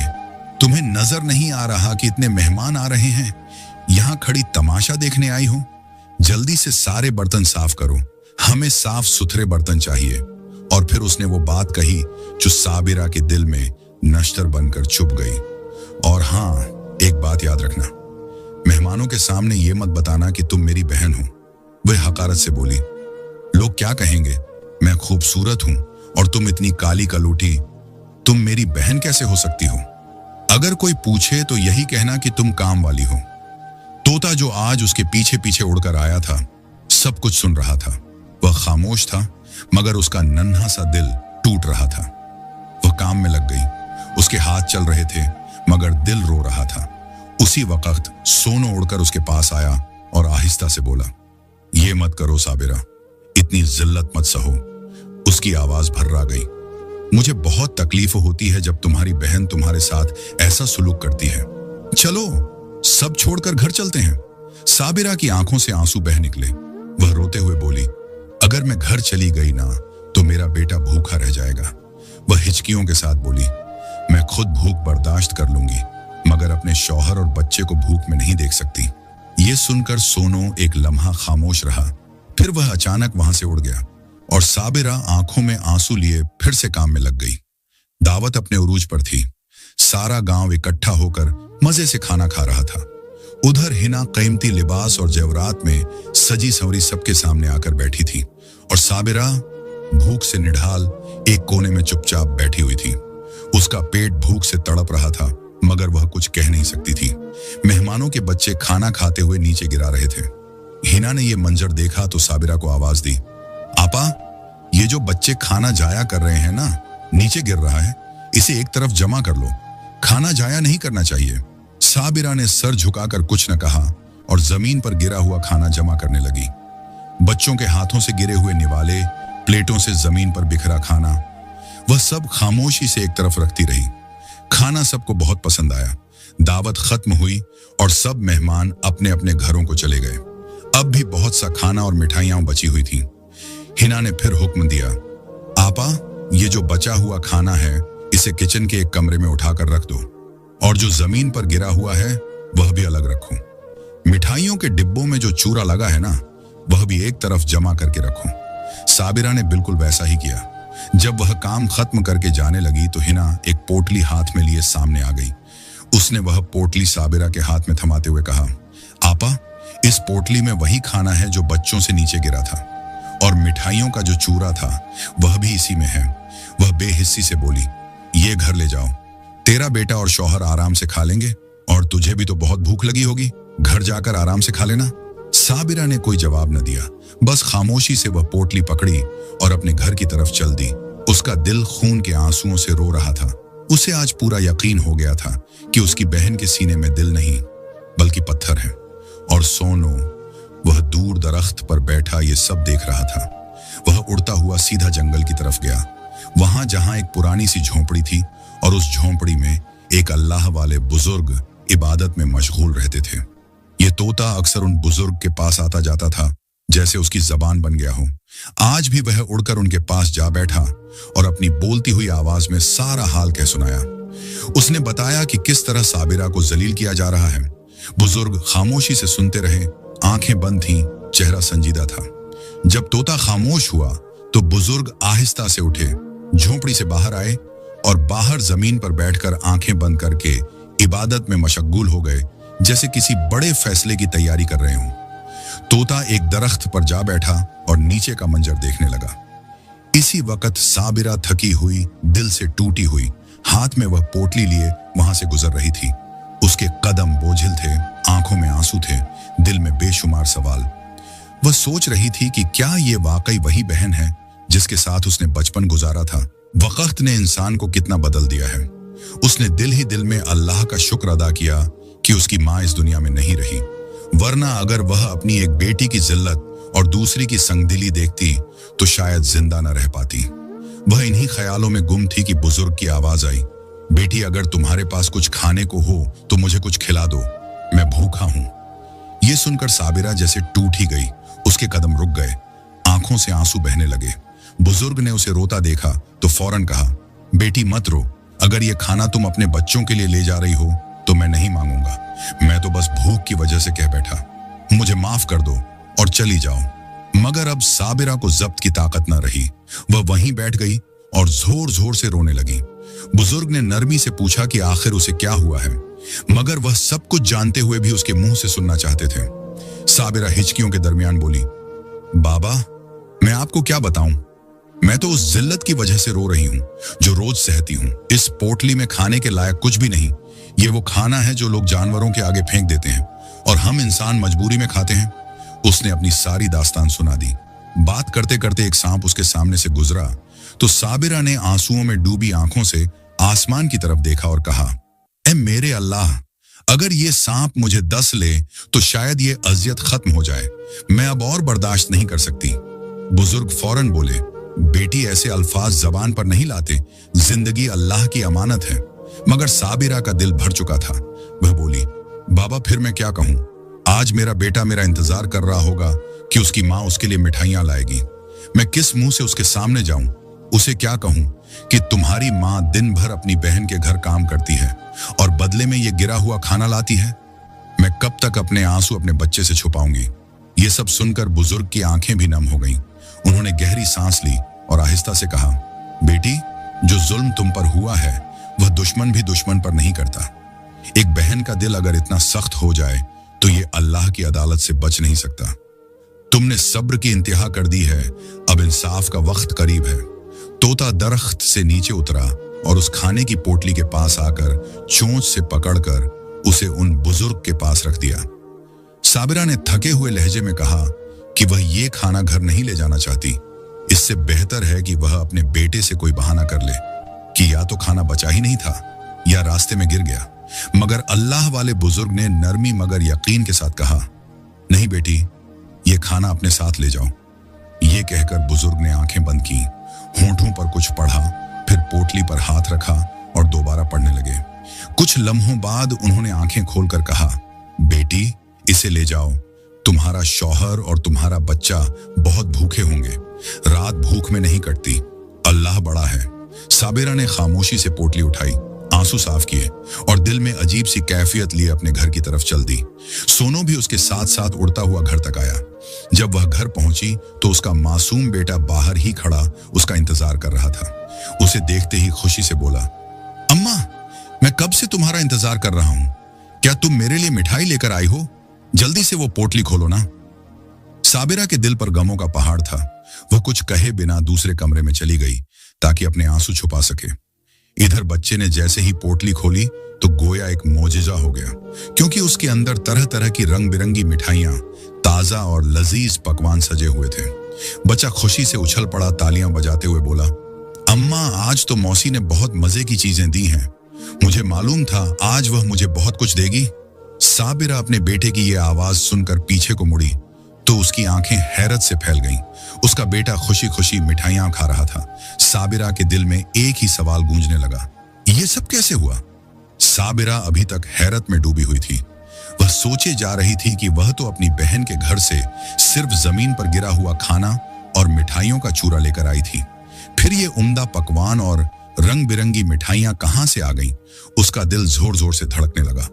तुम्हें नजर नहीं आ रहा कि इतने मेहमान आ रहे हैं? यहाँ खड़ी तमाशा देखने आई हो? जल्दी से सारे बर्तन साफ करो, हमें साफ सुथरे बर्तन चाहिए। और फिर उसने वो बात कही जो साबिरा के दिल में नश्तर बनकर चुभ गई। और हाँ, एक बात याद रखना, मेहमानों के सामने ये मत बताना कि तुम मेरी बहन हो। वह हकारत से बोली, लोग क्या कहेंगे? मैं खूबसूरत हूं और तुम इतनी काली कलूटी, तुम मेरी बहन कैसे हो सकती हो? अगर कोई पूछे तो यही कहना कि तुम काम वाली हो। तोता जो आज उसके पीछे पीछे उड़कर आया था, सब कुछ सुन रहा था। वह खामोश था, मगर उसका नन्हा सा दिल टूट रहा था। वह काम में लग गई। उसके हाथ चल रहे थे, मगर दिल रो रहा था। उसी वक्त सोनो उड़कर उसके पास आया और आहिस्ता से बोला, ये मत करो साबिरा, इतनी जिल्लत मत सहो। उसकी आवाज भर्रा गई। मुझे बहुत तकलीफ होती है जब तुम्हारी बहन तुम्हारे साथ ऐसा सुलूक करती है। चलो सब छोड़कर घर चलते हैं। साबिरा की आंखों से आंसू बह निकले। वह रोते हुए बोली, अगर मैं घर चली गई ना तो मेरा बेटा भूखा रह जाएगा। वह हिचकियों के साथ बोली, मैं खुद भूख बर्दाश्त कर लूंगी, मगर अपने शौहर और बच्चे को भूख में नहीं देख सकती। ये सुनकर सोनो एक लम्हा खामोश रहा। फिर वह अचानक वहां से उड़ गया और साबिरा आंखों में आंसू लिए फिर से काम में लग गई। दावत अपने उरूज पर थी। सारा गांव इकट्ठा होकर मजे से खाना खा रहा था। उधर हिना कीमती लिबास और जेवरात में सजी संवरी सबके सामने आकर बैठी थी और साबिरा भूख से निढाल एक कोने में चुपचाप बैठी हुई थी। उसका पेट भूख से तड़प रहा था, मगर वह कुछ कह नहीं सकती थी। मेहमानों के बच्चे खाना खाते हुए नीचे गिरा रहे थे। हिना ने यह मंजर देखा तो साबिरा को आवाज दी, आपा, ये जो बच्चे खाना जाया कर रहे हैं ना, नीचे गिर रहा है, इसे एक तरफ जमा कर लो। खाना जाया नहीं करना चाहिए। साबिरा ने सर झुकाकर कुछ न कहा और जमीन पर गिरा हुआ खाना जमा करने लगी। बच्चों के हाथों से गिरे हुए निवाले, प्लेटों से जमीन पर बिखरा खाना, वह सब खामोशी से एक तरफ रखती रही। खाना सबको बहुत पसंद आया। दावत खत्म हुई और सब मेहमान अपने अपने घरों को चले गए। अब भी बहुत सा खाना और मिठाइयां बची हुई थी। हिना ने फिर हुक्म दिया, आपा, ये जो बचा हुआ खाना है इसे किचन के एक कमरे में उठाकर रख दो और जो जमीन पर गिरा हुआ है वह भी अलग रखो। मिठाइयों के डिब्बों में जो चूरा लगा है ना, वह भी एक तरफ जमा करके रखो। साबिरा ने बिल्कुल वैसा ही किया। जब वह काम खत्म करके जाने लगी तो हिना एक पोटली हाथ में लिए सामने आ गई। उसने वह पोटली साबिरा के हाथ में थमाते हुए कहा, आपा, इस पोटली में वही खाना है जो बच्चों से नीचे गिरा था और मिठाइयों का जो चूरा था वह भी इसी में है। वह बेहिस्सी से बोली, ये घर ले जाओ, तेरा बेटा और शौहर आराम से खा लेंगे और तुझे भी तो बहुत भूख लगी होगी, घर जाकर आराम से खा लेना। साबिरा ने कोई जवाब न दिया, बस खामोशी से वह पोटली पकड़ी और अपने घर की तरफ चल दी। उसका दिल खून के आंसुओं से रो रहा था। उसे आज पूरा यकीन हो गया था कि उसकी बहन के सीने में दिल नहीं बल्कि पत्थर है। और सोनो, वह दूर दरख्त पर बैठा ये सब देख रहा था। वह उड़ता हुआ सीधा जंगल की तरफ गया, वहां जहां एक पुरानी सी झोंपड़ी थी और उस झोंपड़ी में एक अल्लाह वाले बुजुर्ग इबादत में मशगूल रहते थे। ये तोता अक्सर उन बुजुर्ग के पास आता जाता था, जैसे उसकी जबान बन गया हो। आज भी वह उड़कर उनके पास जा बैठा और अपनी बोलती हुई आवाज में सारा हाल कह सुनाया। उसने बताया कि किस तरह साबिरा को जलील किया जा रहा है। बुजुर्ग खामोशी से सुनते रहे, आंखें बंद थीं, चेहरा संजीदा था। जब तोता खामोश हुआ तो बुजुर्ग आहिस्ता से उठे, झोंपड़ी से बाहर आए और बाहर जमीन पर बैठकर आंखें बंद करके इबादत में मशगूल हो गए, जैसे किसी बड़े फैसले की तैयारी कर रहे हों। तोता एक दरख्त पर जा बैठा और नीचे का मंजर देखने लगा। इसी वक्त साबिरा थकी हुई, दिल से टूटी हुई, हाथ में वह पोटली लिए वहां से गुजर रही थी। उसके कदम बोझिल थे, आंखों में आंसू थे, दिल में बेशुमार सवाल। वह सोच रही थी कि क्या ये वाकई वही बहन है जिसके साथ उसने बचपन गुजारा था। वक्त ने इंसान को कितना बदल दिया है। उसने दिल ही दिल में अल्लाह का शुक्र अदा किया कि उसकी माँ इस दुनिया में नहीं रही, वरना अगर वह अपनी एक बेटी की जिल्लत और दूसरी की संगदिली देखती तो शायद जिंदा न रह पाती। वह इन्हीं ख्यालों में गुम थी कि बुजुर्ग की आवाज आई, बेटी अगर तुम्हारे पास कुछ खाने को हो तो मुझे कुछ खिला दो, मैं भूखा हूं। यह सुनकर साबिरा जैसे टूट ही गई, उसके कदम रुक गए, आंखों से आंसू बहने लगे। बुजुर्ग ने उसे रोता देखा तो फौरन कहा, बेटी मत रो, अगर ये खाना तुम अपने बच्चों के लिए ले जा रही हो तो मैं नहीं मांगूंगा, मैं तो बस भूख की वजह से कह बैठा, मुझे माफ कर दो और चली जाओ। मगर अब साबिरा को जब्त की ताकत न रही, वह वहीं बैठ गई और जोर जोर से रोने लगी। बुजुर्ग ने नरमी से पूछा कि आखिर उसे क्या हुआ है, मगर वह सब कुछ जानते हुए भी उसके मुंह से सुनना चाहते थे। साबिरा हिचकियों के दरमियान बोली, बाबा मैं आपको क्या बताऊं, मैं तो उस जिल्लत की वजह से रो रही हूं जो रोज सहती हूं। इस पोटली में खाने के लायक कुछ भी नहीं, ये वो खाना है जो लोग जानवरों के आगे फेंक देते हैं और हम इंसान मजबूरी में खाते हैं। उसने अपनी सारी दास्तान सुना दी। बात करते करते एक सांप उसके सामने से गुजरा तो साबिरा ने आंसुओं में डूबी आंखों से आसमान की तरफ देखा और कहा, ए मेरे अल्लाह, अगर ये सांप मुझे डस ले तो शायद ये अजियत खत्म हो जाए, मैं अब और बर्दाश्त नहीं कर सकती। बुजुर्ग फौरन बोले, बेटी ऐसे अल्फाज जबान पर नहीं लाते, जिंदगी अल्लाह की अमानत है। मगर साबिरा का दिल भर चुका था। वह बोली, बाबा फिर मैं क्या कहूं, आज मेरा बेटा मेरा इंतजार कर रहा होगा कि उसकी माँ उसके लिए मिठाइयां लाएगी, मैं किस मुंह से उसके सामने जाऊं, उसे क्या कहूं कि तुम्हारी माँ दिन भर अपनी बहन के घर काम करती है और बदले में ये गिरा हुआ खाना लाती है, मैं कब तक अपने आंसू अपने बच्चे से छुपाऊंगी। ये सब सुनकर बुजुर्ग की आंखें भी नम हो गईं। उन्होंने गहरी सांस ली और आहिस्ता से कहा, बेटी जो जुल्म तुम पर हुआ है वह दुश्मन भी दुश्मन पर नहीं करता। एक बहन का दिल अगर इतना सख्त हो जाए तो ये अल्लाह की अदालत से बच नहीं सकता। तुमने सब्र की इंतहा कर दी है, अब इंसाफ का वक्त करीब है। तोता दरख्त से नीचे उतरा और उस खाने की पोटली के पास आकर चोंच से पकड़कर उसे उन बुजुर्ग के पास रख दिया। साबिरा ने थके हुए लहजे में कहा कि वह ये खाना घर नहीं ले जाना चाहती, इससे बेहतर है कि वह अपने बेटे से कोई बहाना कर ले कि या तो खाना बचा ही नहीं था या रास्ते में गिर गया। मगर अल्लाह वाले बुजुर्ग ने नरमी मगर यकीन के साथ कहा, नहीं बेटी, ये खाना अपने साथ ले जाओ। ये कहकर बुजुर्ग ने आंखें बंद की, होंठों पर कुछ पढ़ा, फिर पोटली पर हाथ रखा और दोबारा पढ़ने लगे। कुछ लम्हों बाद उन्होंने आंखें खोलकर कहा, बेटी इसे ले जाओ, तुम्हारा शौहर और तुम्हारा बच्चा बहुत भूखे होंगे, रात भूख में नहीं कटती, अल्लाह बड़ा है। साबिरा ने खामोशी से पोटली उठाई, आंसू साफ किए और दिल में अजीब सी कैफियत लिए अपने घर की तरफ चल दी। सोनू भी उसके साथ साथ उड़ता हुआ घर तक आया। जब वह घर पहुंची तो उसका मासूम बेटा बाहर ही खड़ा उसका इंतजार कर रहा था। उसे देखते ही खुशी से बोला, अम्मा मैं कब से तुम्हारा इंतजार कर रहा हूं, क्या तुम मेरे लिए मिठाई लेकर आई हो? जल्दी से वो पोटली खोलो ना। साबिरा के दिल पर गमों का पहाड़ था। वह कुछ कहे बिना दूसरे कमरे में चली गई ताकि अपने आंसू छुपा सके। इधर बच्चे ने जैसे ही पोटली खोली तो गोया एक मोजिजा हो गया, क्योंकि उसके अंदर तरह तरह की रंग बिरंगी मिठाइयां, ताजा और लजीज पकवान सजे हुए थे। बच्चा खुशी से उछल पड़ा, तालियां बजाते हुए बोला, अम्मा आज तो मौसी ने बहुत मजे की चीजें दी हैं, मुझे मालूम था आज वह मुझे बहुत कुछ देगी। साबिरा अपने बेटे की यह आवाज सुनकर पीछे को मुड़ी तो उसकी आंखें हैरत से फैल गईं। उसका बेटा खुशी खुशी मिठाइयां खा रहा था। साबिरा के दिल में एक ही सवाल गूंजने लगा, ये सब कैसे हुआ? साबिरा अभी तक हैरत में डूबी हुई थी। वह सोचे जा रही थी कि वह तो अपनी बहन के घर से सिर्फ जमीन पर गिरा हुआ खाना और मिठाइयों का चूरा लेकर आई थी, फिर ये उम्दा पकवान और रंग बिरंगी मिठाइयां कहां से आ गईं? उसका दिल जोर जोर से धड़कने लगा।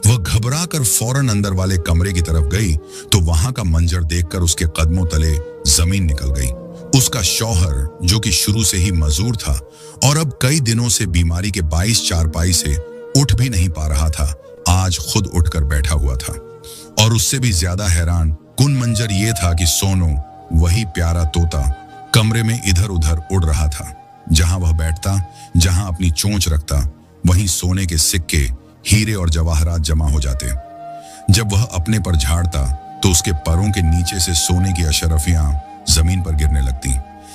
वह घबरा कर फौरन अंदर वाले कमरे की तरफ गई तो वहां का मंजर देखकर उसके कदमों तले जमीन निकल गई। उसका शौहर, जो कि शुरू से ही मजदूर था और अब कई दिनों से बीमारी के 22 चारपाई से उठ भी नहीं पा रहा था, आज खुद उठकर बैठा हुआ था। और उससे भी ज्यादा हैरान कुन मंजर ये था कि सोनू, वही प्यारा तोता, कमरे में इधर उधर उड़ रहा था। जहां वह बैठता, जहां अपनी चोंच रखता, वहीं सोने के सिक्के, हीरे और जवाहरात जमा हो जाते। जब वह अपने पर झाड़ता तो उसके पैरों के नीचे से सोने की अशरफियां जमीन पर गिरने लगती।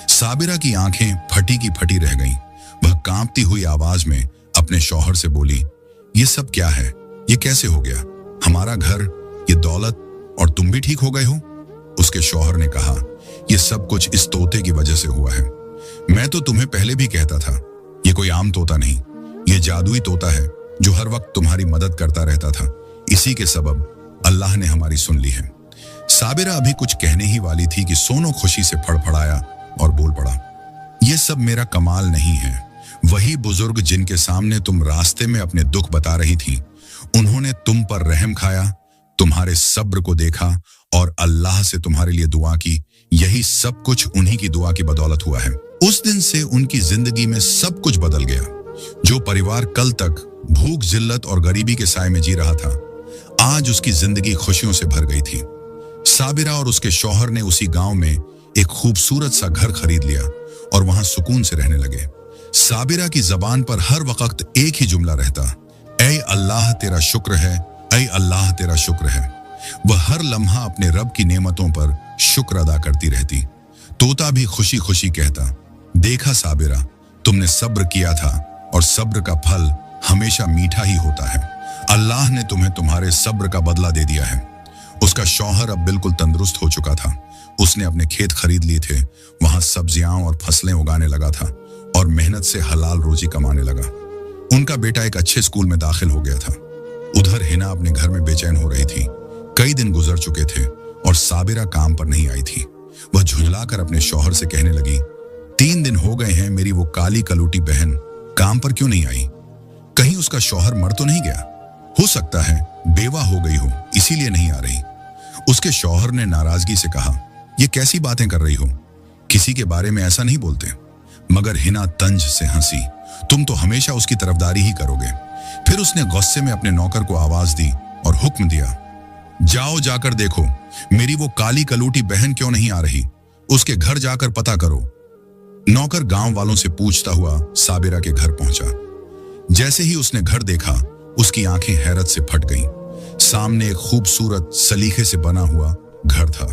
साबिरा की आंखें फटी की फटी रह गईं। वह कांपती हुई आवाज में अपने शौहर से बोली, ये सब क्या है? ये कैसे हो गया? हमारा घर, ये दौलत, और तुम भी ठीक हो गए हो? उसके शौहर ने कहा, ये सब कुछ इस तोते की वजह से हुआ है। मैं तो तुम्हें पहले भी कहता था, ये कोई आम तोता नहीं, ये जादुई तोता है जो हर वक्त तुम्हारी मदद करता रहता था। इसी के सबब अल्लाह ने हमारी सुन ली है। साबिरा अभी कुछ कहने ही वाली थी कि सोनू खुशी से फड़फड़ाया और बोल पड़ा, ये सब मेरा कमाल नहीं है। वही बुजुर्ग जिनके सामने तुम रास्ते में अपने दुख बता रही थी, उन्होंने तुम पर रहम खाया, तुम्हारे सब्र को देखा और अल्लाह से तुम्हारे लिए दुआ की। यही सब कुछ उन्हीं की दुआ की बदौलत हुआ है। उस दिन से उनकी जिंदगी में सब कुछ बदल गया। जो परिवार कल तक भूख, जिल्लत और गरीबी के साए में जी रहा था, आज उसकी जिंदगी खुशियों से भर गई थी। साबिरा और उसके शौहर ने उसी गांव में एक खूबसूरत सा घर खरीद लिया और वहां सुकून से रहने लगे। साबिरा की जबान पर हर वक्त एक ही जुमला रहता, ऐ अल्लाह तेरा शुक्र है, ऐ अल्लाह तेरा शुक्र है। वह हर लम्हा अपने रब की नेमतों पर शुक्र अदा करती रहती। तोता भी खुशी खुशी कहता, देखा साबिरा, तुमने सब्र किया था और सब्र का फल हमेशा मीठा ही होता है। अल्लाह ने तुम्हें तुम्हारे सब्र का बदला दे दिया है। उसका शौहर अब बिल्कुल तंदुरुस्त हो चुका था। उसने अपने खेत खरीद लिए थे, वहां सब्जियां और फसलें उगाने लगा था और मेहनत से हलाल रोजी कमाने लगा। उनका बेटा एक अच्छे स्कूल में दाखिल हो गया था। उधर हिना अपने घर में बेचैन हो रही थी। कई दिन गुजर चुके थे और साबिरा काम पर नहीं आई थी। वह झुंझलाकर अपने शौहर से कहने लगी, 3 दिन हो गए हैं, मेरी वो काली कलूटी बहन काम पर क्यों नहीं आई? कहीं उसका शौहर मर तो नहीं गया? हो सकता है बेवा हो गई हो, इसीलिए नहीं आ रही। उसके शौहर ने नाराजगी से कहा, ये कैसी बातें कर रही हो? किसी के बारे में ऐसा नहीं बोलते। मगर हिना तंज से हंसी, तुम तो हमेशा उसकी तरफदारी ही करोगे। फिर उसने गुस्से में अपने नौकर को आवाज दी और हुक्म दिया, जाओ जाकर देखो मेरी वो काली कलूटी बहन क्यों नहीं आ रही। उसके घर जाकर पता करो। नौकर गांव वालों से पूछता हुआ साबिरा के घर पहुंचा। जैसे ही उसने घर देखा, उसकी आंखें हैरत से फट गईं। सामने एक खूबसूरत सलीखे से बना हुआ घर था।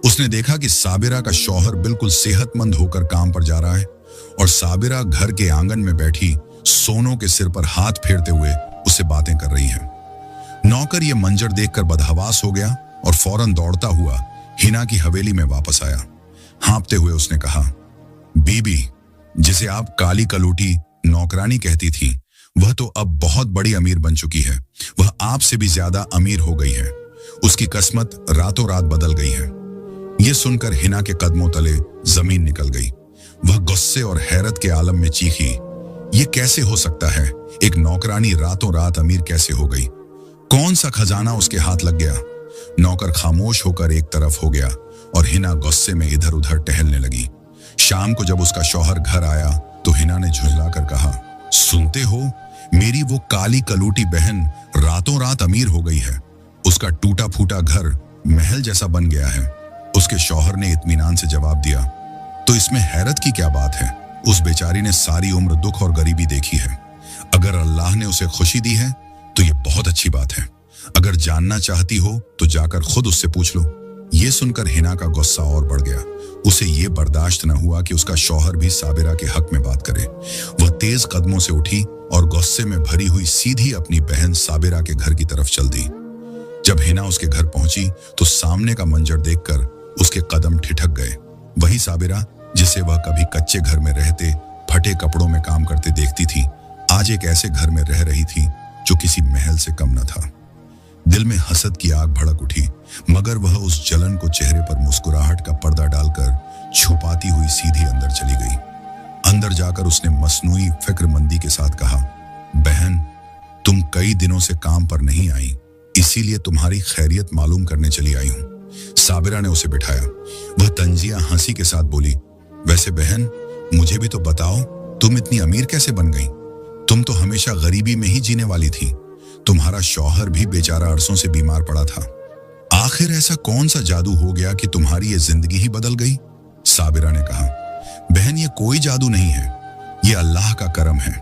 उसने देखा कि साबिरा का शौहर बिल्कुल सेहतमंद होकर काम पर जा रहा है और साबिरा घर के आंगन में बैठी सोनू के सिर पर हाथ फेरते हुए उससे बातें कर रही है। नौकर ये मंजर देखकर बदहवास हो गया और फौरन दौड़ता हुआ हिना की हवेली में वापस आया। हाँपते हुए उसने कहा, बीबी, जिसे आप काली कलूटी नौकरानी कहती थी, वह तो अब बहुत बड़ी अमीर बन चुकी है। वह आपसे भी ज्यादा अमीर हो गई है। उसकी किस्मत रातों रात बदल गई है। यह सुनकर हिना के कदमों तले जमीन निकल गई। वह गुस्से और हैरत के आलम में चीखी, ये कैसे हो सकता है? एक नौकरानी रातों रात अमीर कैसे हो गई? कौन सा खजाना उसके हाथ लग गया? नौकर खामोश होकर एक तरफ हो गया और हिना गुस्से में इधर उधर टहलने लगी। शाम को जब उसका शौहर घर आया तो हिना ने झुंझलाकर कहा, सुनते हो, मेरी वो काली कलूटी बहन रातों रात अमीर हो गई है। उसका टूटा फूटा घर महल जैसा बन गया है। उसके शौहर ने इत्मीनान से जवाब दिया, तो इसमें हैरत की क्या बात है? उस बेचारी ने सारी उम्र दुख और गरीबी देखी है। अगर अल्लाह ने उसे खुशी दी है तो ये बहुत अच्छी बात है। अगर जानना चाहती हो तो जाकर खुद उससे पूछ लो। ये सुनकर हिना का गुस्सा और बढ़ गया। उसे ये बर्दाश्त न हुआ कि उसका शौहर भी साबिरा के हक में बात करे। वह तेज कदमों से उठी और गुस्से में भरी हुई सीधी अपनी बहन साबिरा के घर की तरफ चल दी। जब हिना उसके घर पहुंची तो सामने का मंजर देखकर उसके कदम ठिठक गए। वही साबिरा जिसे वह कभी कच्चे घर में रहते, फटे कपड़ों में काम करते देखती थी, आज एक ऐसे घर में रह रही थी जो किसी महल से कम न था। दिल में हसद की आग भड़क उठी, मगर वह उस जलन को चेहरे पर मुस्कुराहट का पर्दा डालकर छुपाती हुई सीधी अंदर चली गई। अंदर जाकर उसने मसनूई फिक्रमंदी के साथ कहा, बहन, तुम कई दिनों से काम पर नहीं आई, इसीलिए तुम्हारी खैरियत मालूम करने चली आई हूं। साबिरा ने उसे बिठाया। वह तंजिया हंसी के साथ बोली, वैसे बहन, मुझे भी तो बताओ, तुम इतनी अमीर कैसे बन गई? तुम तो हमेशा गरीबी में ही जीने वाली थी। तुम्हारा शौहर भी बेचारा अरसों से बीमार पड़ा था। आखिर ऐसा कौन सा जादू हो गया कि तुम्हारी ये जिंदगी ही बदल गई? साबिरा ने कहा, बहन, ये कोई जादू नहीं है, ये अल्लाह का करम है।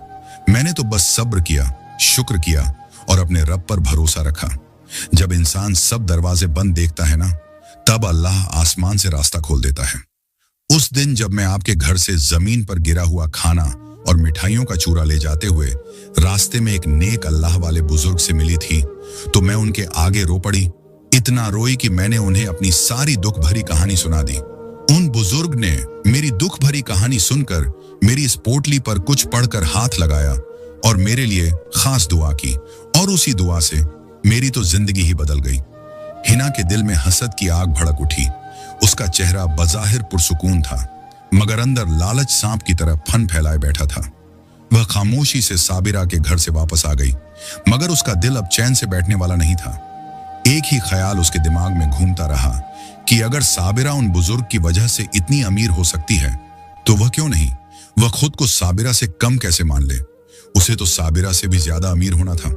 मैंने तो बस सब्र किया, शुक्र किया और अपने रब पर भरोसा रखा। जब इंसान सब दरवाजे बंद देखता है ना, तब अल्लाह आसमान से रास्ता खोल देता है। उस दिन जब मैं आपके घर से जमीन पर गिरा हुआ खाना और मिठाइयों का चूरा ले जाते हुए रास्ते में एक नेक अल्लाह वाले बुजुर्ग से मिली थी, तो मैं उनके आगे रो पड़ी। इतना रोई कि मैंने उन्हें अपनी सारी दुख भरी कहानी सुना दी। उन बुजुर्ग ने मेरी दुख भरी कहानी सुनकर मेरी इस पोटली पर कुछ पढ़कर हाथ लगाया और मेरे लिए खास दुआ की, और उसी दुआ से मेरी तो जिंदगी ही बदल गई। हिना के दिल में हसद की आग भड़क उठी। उसका चेहरा बज़ाहिर पुरसुकून था, मगर अंदर लालच सांप की तरह फन फैलाए बैठा था। वह खामोशी से साबिरा के घर से वापस आ गई, मगर उसका दिल अब चैन से बैठने वाला नहीं था। एक ही ख्याल उसके दिमाग में घूमता रहा कि अगर साबिरा उन बुजुर्ग की वजह से इतनी अमीर हो सकती है, तो वह क्यों नहीं? वह खुद को साबिरा से कम कैसे मान ले? उसे तो साबिरा से भी ज्यादा अमीर होना था।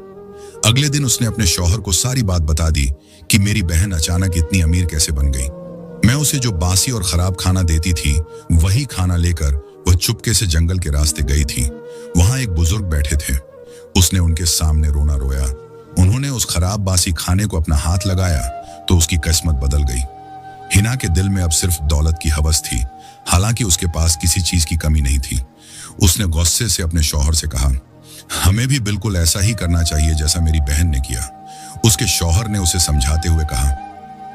अगले दिन उसने अपने शौहर को सारी बात बता दी कि मेरी बहन अचानक इतनी अमीर कैसे बन गई। मैं उसे जो बासी और खराब खाना देती थी, वही खाना लेकर वह चुपके से जंगल के रास्ते गई थी। वहां एक बुजुर्ग बैठे थे। उसने उनके सामने रोना रोया। उन्होंने उस खराब बासी खाने को अपना हाथ लगाया तो उसकी किस्मत बदल गई। हिना के दिल में अब सिर्फ दौलत की हवस थी, हालांकि उसके पास किसी चीज की कमी नहीं थी। उसने गुस्से से अपने शौहर से कहा, हमें भी बिल्कुल ऐसा ही करना चाहिए जैसा मेरी बहन ने किया। उसके शौहर ने उसे समझाते हुए कहा,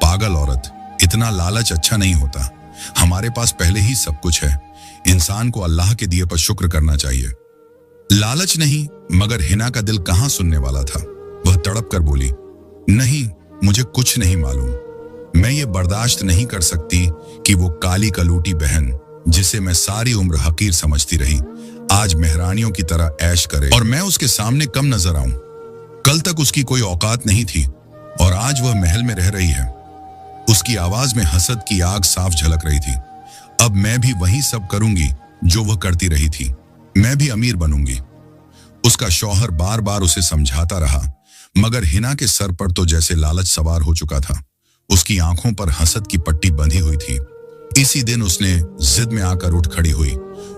पागल औरत, इतना लालच अच्छा नहीं होता। हमारे पास पहले ही सब कुछ है। इंसान को अल्लाह के दिए पर शुक्र करना चाहिए। लालच नहीं, मगर हिना का दिल कहां सुनने वाला था। वह तड़प कर बोली, नहीं, मुझे कुछ नहीं मालूम। मैं ये बर्दाश्त नहीं कर सकती कि वो काली कलूटी बहन, जिसे मैं सारी उम्र हकीर समझती रही, आज मेहरानियों की तरह ऐश करे और मैं उसके सामने कम नजर आऊं। कल तक उसकी कोई औकात नहीं थी और आज वह महल में रह रही है। उसकी आवाज में हसद की आग साफ झलक रही थी। अब मैं भी वही सब करूंगी जो वह करती रही थी। मैं भी अमीर बनूंगी। उसका शौहर बार बार उसे समझाता रहा, मगर हिना के सर पर तो जैसे लालच सवार हो चुका था। उसकी आंखों पर हसद की पट्टी बंधी हुई थी। इसी दिन उसने जिद में आकर उठ खड़ी हुई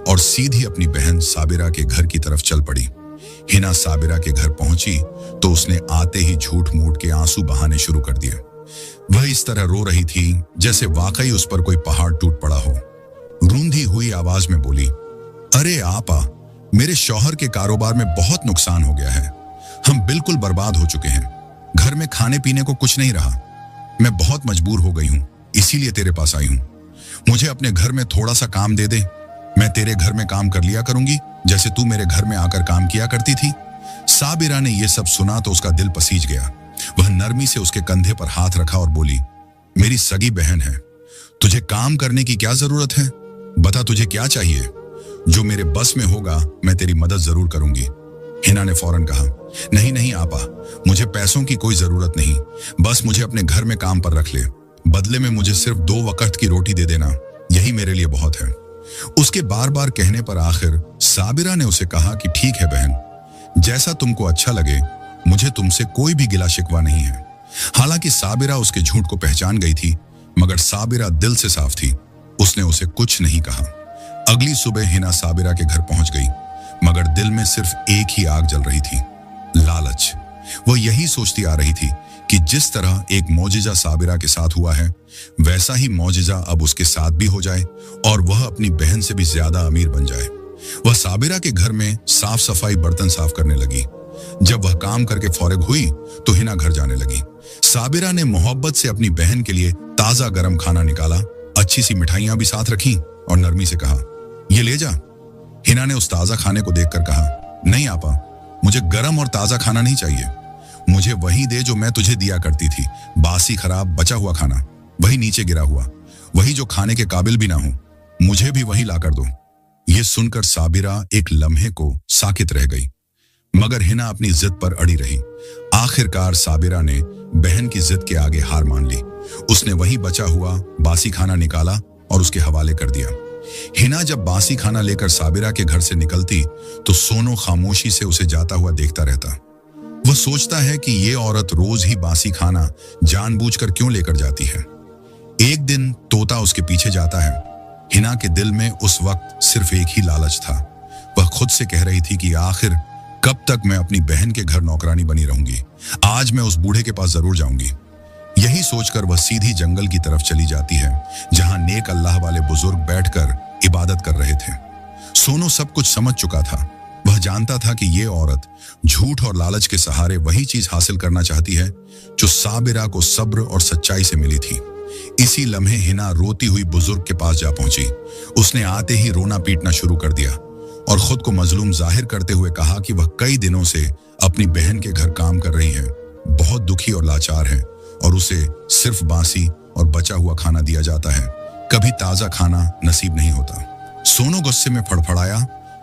और सीधी अपनी बहन साबिरा के घर की तरफ चल पड़ी। हिना साबिरा के घर पहुंची तो उसने आते ही झूठ मूठ के आंसू बहाने शुरू कर दिए। वह इस तरह रो रही थी जैसे वाकई उस पर कोई पहाड़ टूट पड़ा हो। रूंधी हुई आवाज में बोली, अरे आपा, मेरे शौहर के कारोबार में बहुत नुकसान हो गया है। हम बिल्कुल बर्बाद हो चुके हैं। घर में खाने पीने को कुछ नहीं रहा। मैं बहुत मजबूर हो गई हूं, इसीलिए तेरे पास आई हूं। मुझे अपने घर में थोड़ा सा काम दे दे। मैं तेरे घर में काम कर लिया करूंगी जैसे तू मेरे घर में आकर काम किया करती थी। साबिरा ने यह सब सुना तो उसका दिल पसीज गया। वह नरमी से उसके कंधे पर हाथ रखा और बोली, मेरी सगी बहन है, तुझे काम करने की क्या जरूरत है? बता तुझे क्या चाहिए? जो मेरे बस में होगा मैं तेरी मदद जरूर करूंगी। हिना ने फौरन कहा, नहीं नहीं आपा, मुझे पैसों की कोई जरूरत नहीं। बस मुझे अपने घर में काम पर रख ले। बदले में मुझे सिर्फ 2 वक्त की रोटी दे देना, यही मेरे लिए बहुत है। उसके बार बार कहने पर आखिर साबिरा ने उसे कहा कि ठीक है बहन, जैसा तुमको अच्छा लगे, मुझे तुमसे कोई भी गिला शिकवा नहीं है। हालांकि साबिरा उसके झूठ को पहचान गई थी, मगर साबिरा दिल से साफ थी। उसने उसे कुछ नहीं कहा। अगली सुबह हिना साबिरा के घर पहुंच गई, मगर दिल में सिर्फ एक ही आग जल रही थी, लालच। वो यही सोचती आ रही थी कि जिस तरह एक मौजिजा साबिरा के साथ हुआ है, वैसा ही मौजिजा अब उसके साथ भी हो जाए और वह अपनी बहन से भी ज्यादा अमीर बन जाए। वह साबिरा के घर में साफ सफाई, बर्तन साफ करने लगी। जब वह काम करके फौरग हुई तो हिना घर जाने लगी। साबिरा ने मोहब्बत से अपनी बहन के लिए ताजा गरम खाना निकाला, अच्छी सी मिठाइयां भी साथ रखी और नरमी से कहा, ये ले जा। हिना ने उस ताजा खाने को देखकर कहा, नहीं आपा, मुझे गरम और ताजा खाना नहीं चाहिए। मुझे वही दे जो मैं तुझे दिया करती थी, बासी खराब बचा हुआ खाना, वही नीचे गिरा हुआ, वही जो खाने के काबिल भी ना हो। मुझे भी वही ला कर दो। यह सुनकर साबिरा एक लम्हे को साकित रह गई, मगर हिना अपनी जिद पर अड़ी रही। आखिरकार साबिरा ने बहन की जिद के आगे हार मान ली उसने वही बचा हुआ बासी खाना निकाला और उसके हवाले कर दिया। हिना जब बासी खाना लेकर साबिरा के घर से निकलती तो सोनो खामोशी से उसे जाता हुआ देखता रहता। वह सोचता है कि ये औरत रोज ही बासी खाना जानबूझकर क्यों लेकर जाती है। एक दिन तोता उसके पीछे जाता है। हिना के दिल में उस वक्त सिर्फ एक ही लालच था। वह खुद से कह रही थी कि आखिर कब तक मैं अपनी बहन के घर नौकरानी बनी रहूंगी। आज मैं उस बूढ़े के पास जरूर जाऊंगी। यही सोचकर वह सीधी जंगल की तरफ चली जाती है, जहां नेक अल्लाह वाले बुजुर्ग बैठकर इबादत कर रहे थे। सोनो सब कुछ समझ चुका था। वह जानता था कि ये औरत झूठ और लालच के सहारे वही चीज हासिल करना चाहती है जो साबिरा को सब्र और सच्चाई से मिली थी। इसी लम्हे हिना रोती हुई बुजुर्ग के पास जा पहुंची। उसने आते ही रोना पीटना शुरू कर दिया और खुद को मजलूम जाहिर करते हुए कहा कि वह कई दिनों से अपनी बहन के घर काम कर रही है, बहुत दुखी और लाचार है और उसे सिर्फ बासी और बचा हुआ खाना दिया जाता है, कभी ताजा खाना नसीब नहीं होता। सोनो गुस्से में फड़फड़ाया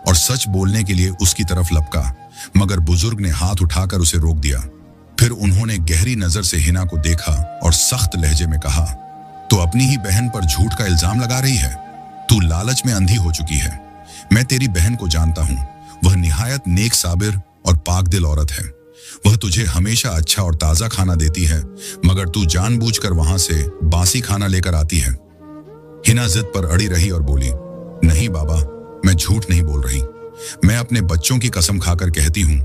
और सच बोलने के लिए उसकी तरफ लपका, मगर बुजुर्ग ने हाथ उठाकर उसे रोक दिया। फिर उन्होंने गहरी नजर से हिना को देखा और सख्त लहजे में कहा, तो अपनी ही बहन पर झूठ का इल्जाम लगा रही है। तू लालच में अंधी हो चुकी है। मैं तेरी बहन को जानता हूं। वह निहायत नेक साबिर और पाक दिल औरत है। वह तुझे हमेशा अच्छा और ताजा खाना देती है, मगर तू जानबूझकर वहां से बासी खाना लेकर आती है। हिना जिद पर अड़ी रही और बोली, नहीं बाबा, मैं झूठ नहीं बोल रही। मैं अपने बच्चों की कसम खाकर कहती हूं,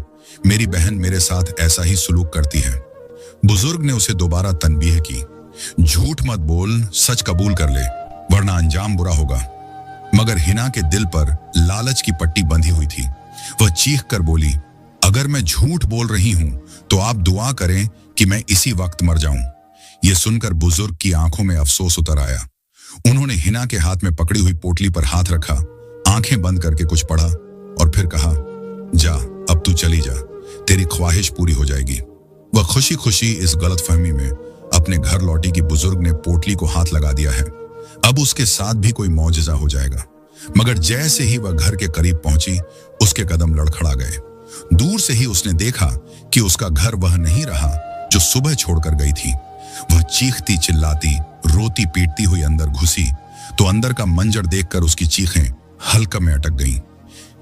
मेरी बहन मेरे साथ ऐसा ही सुलूक करती है। बुजुर्ग ने उसे दोबारा तनबीह की, झूठ मत बोल, सच कबूल कर ले, वरना अंजाम बुरा होगा। मगर हिना के दिल पर लालच की पट्टी बंधी हुई थी। वह चीख कर बोली, अगर मैं झूठ बोल रही हूं तो आप दुआ करें कि मैं इसी वक्त मर जाऊं। यह सुनकर बुजुर्ग की आंखों में अफसोस उतर आया। उन्होंने हिना के हाथ में पकड़ी हुई पोटली पर हाथ रखा, आंखें बंद करके कुछ पढ़ा और फिर कहा, जा अब तू चली जा, तेरी ख्वाहिश पूरी हो जाएगी। वह खुशी खुशी इस गलतफहमी में अपने घर लौटी कि बुजुर्ग ने पोटली को हाथ लगा दिया है, अब उसके साथ भी कोई मौजज़ा हो जाएगा। मगर जैसे ही वह घर के करीब पहुंची, उसके कदम लड़खड़ा गए। दूर से ही उसने देखा कि उसका घर वह नहीं रहा जो सुबह छोड़कर गई थी। वह चीखती चिल्लाती रोती पीटती हुई अंदर घुसी तो अंदर का मंजर देखकर उसकी चीखें हल्का में अटक गईं।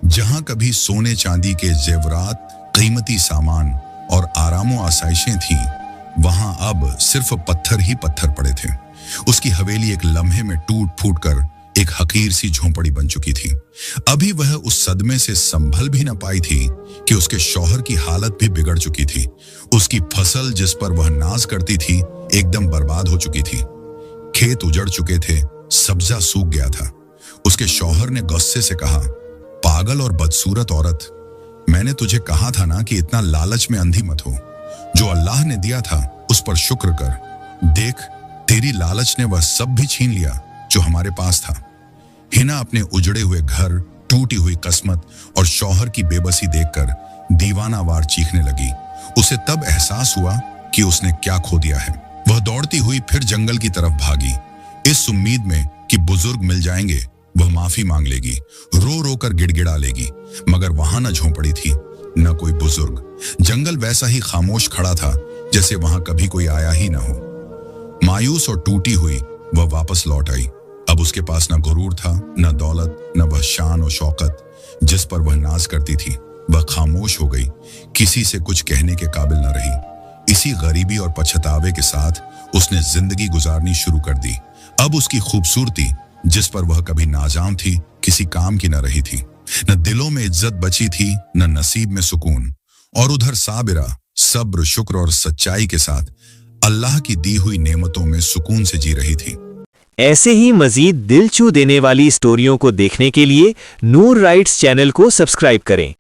जहां कभी सोने चांदी के जेवरात, कीमती सामान और आरामो आसाइशें थीं, वहां अब सिर्फ पत्थर ही पत्थर पड़े थे। उसकी हवेली एक लम्हे में टूट फूट कर एक हकीर सी झोंपड़ी बन चुकी थी। अभी वह उस सदमे से संभल भी न पाई थी कि उसके शौहर की हालत भी बिगड़ चुकी थी। उसकी फसल जिस पर वह नाज करती थी एकदम बर्बाद हो चुकी थी। खेत उजड़ चुके थे, सब्जा सूख गया था। उसके शौहर ने गुस्से से कहा, पागल और बदसूरत औरत, मैंने तुझे कहा था ना कि इतना लालच में अंधी मत हो। जो अल्लाह ने दिया था उस पर शुक्र कर। देख, तेरी लालच ने वह सब भी छीन लिया जो हमारे पास था। हिना अपने उजड़े हुए घर, टूटी हुई किस्मत और शौहर की बेबसी देखकर दीवानावार चीखने लगी। उसे तब एहसास हुआ कि उसने क्या खो दिया है। वह दौड़ती हुई फिर जंगल की तरफ भागी, इस उम्मीद में कि बुजुर्ग मिल जाएंगे, वह माफी मांग लेगी, रो रो कर गिड़गिड़ा लेगी। मगर वहां न झोंपड़ी थी, न कोई बुजुर्ग। जंगल वैसा ही खामोश खड़ा था जैसे वहां कभी कोई आया ही न हो। मायूस और टूटी हुई वह वापस लौट आई। अब उसके पास न गुरूर था, न दौलत, न वह शान और शौकत जिस पर वह नाज करती थी। वह खामोश हो गई, किसी से कुछ कहने के काबिल न रही। इसी गरीबी और पछतावे के साथ उसने जिंदगी गुजारनी शुरू कर दी। अब उसकी खूबसूरती जिस पर वह कभी नाजाम थी, किसी काम की न रही थी। न दिलों में इज्जत बची थी, न नसीब में सुकून। और उधर साबिरा सब्र, शुक्र और सच्चाई के साथ अल्लाह की दी हुई नेमतों में सुकून से जी रही थी। ऐसे ही मजीद दिल छू देने वाली स्टोरियों को देखने के लिए नूर राइट्स चैनल को सब्सक्राइब करें।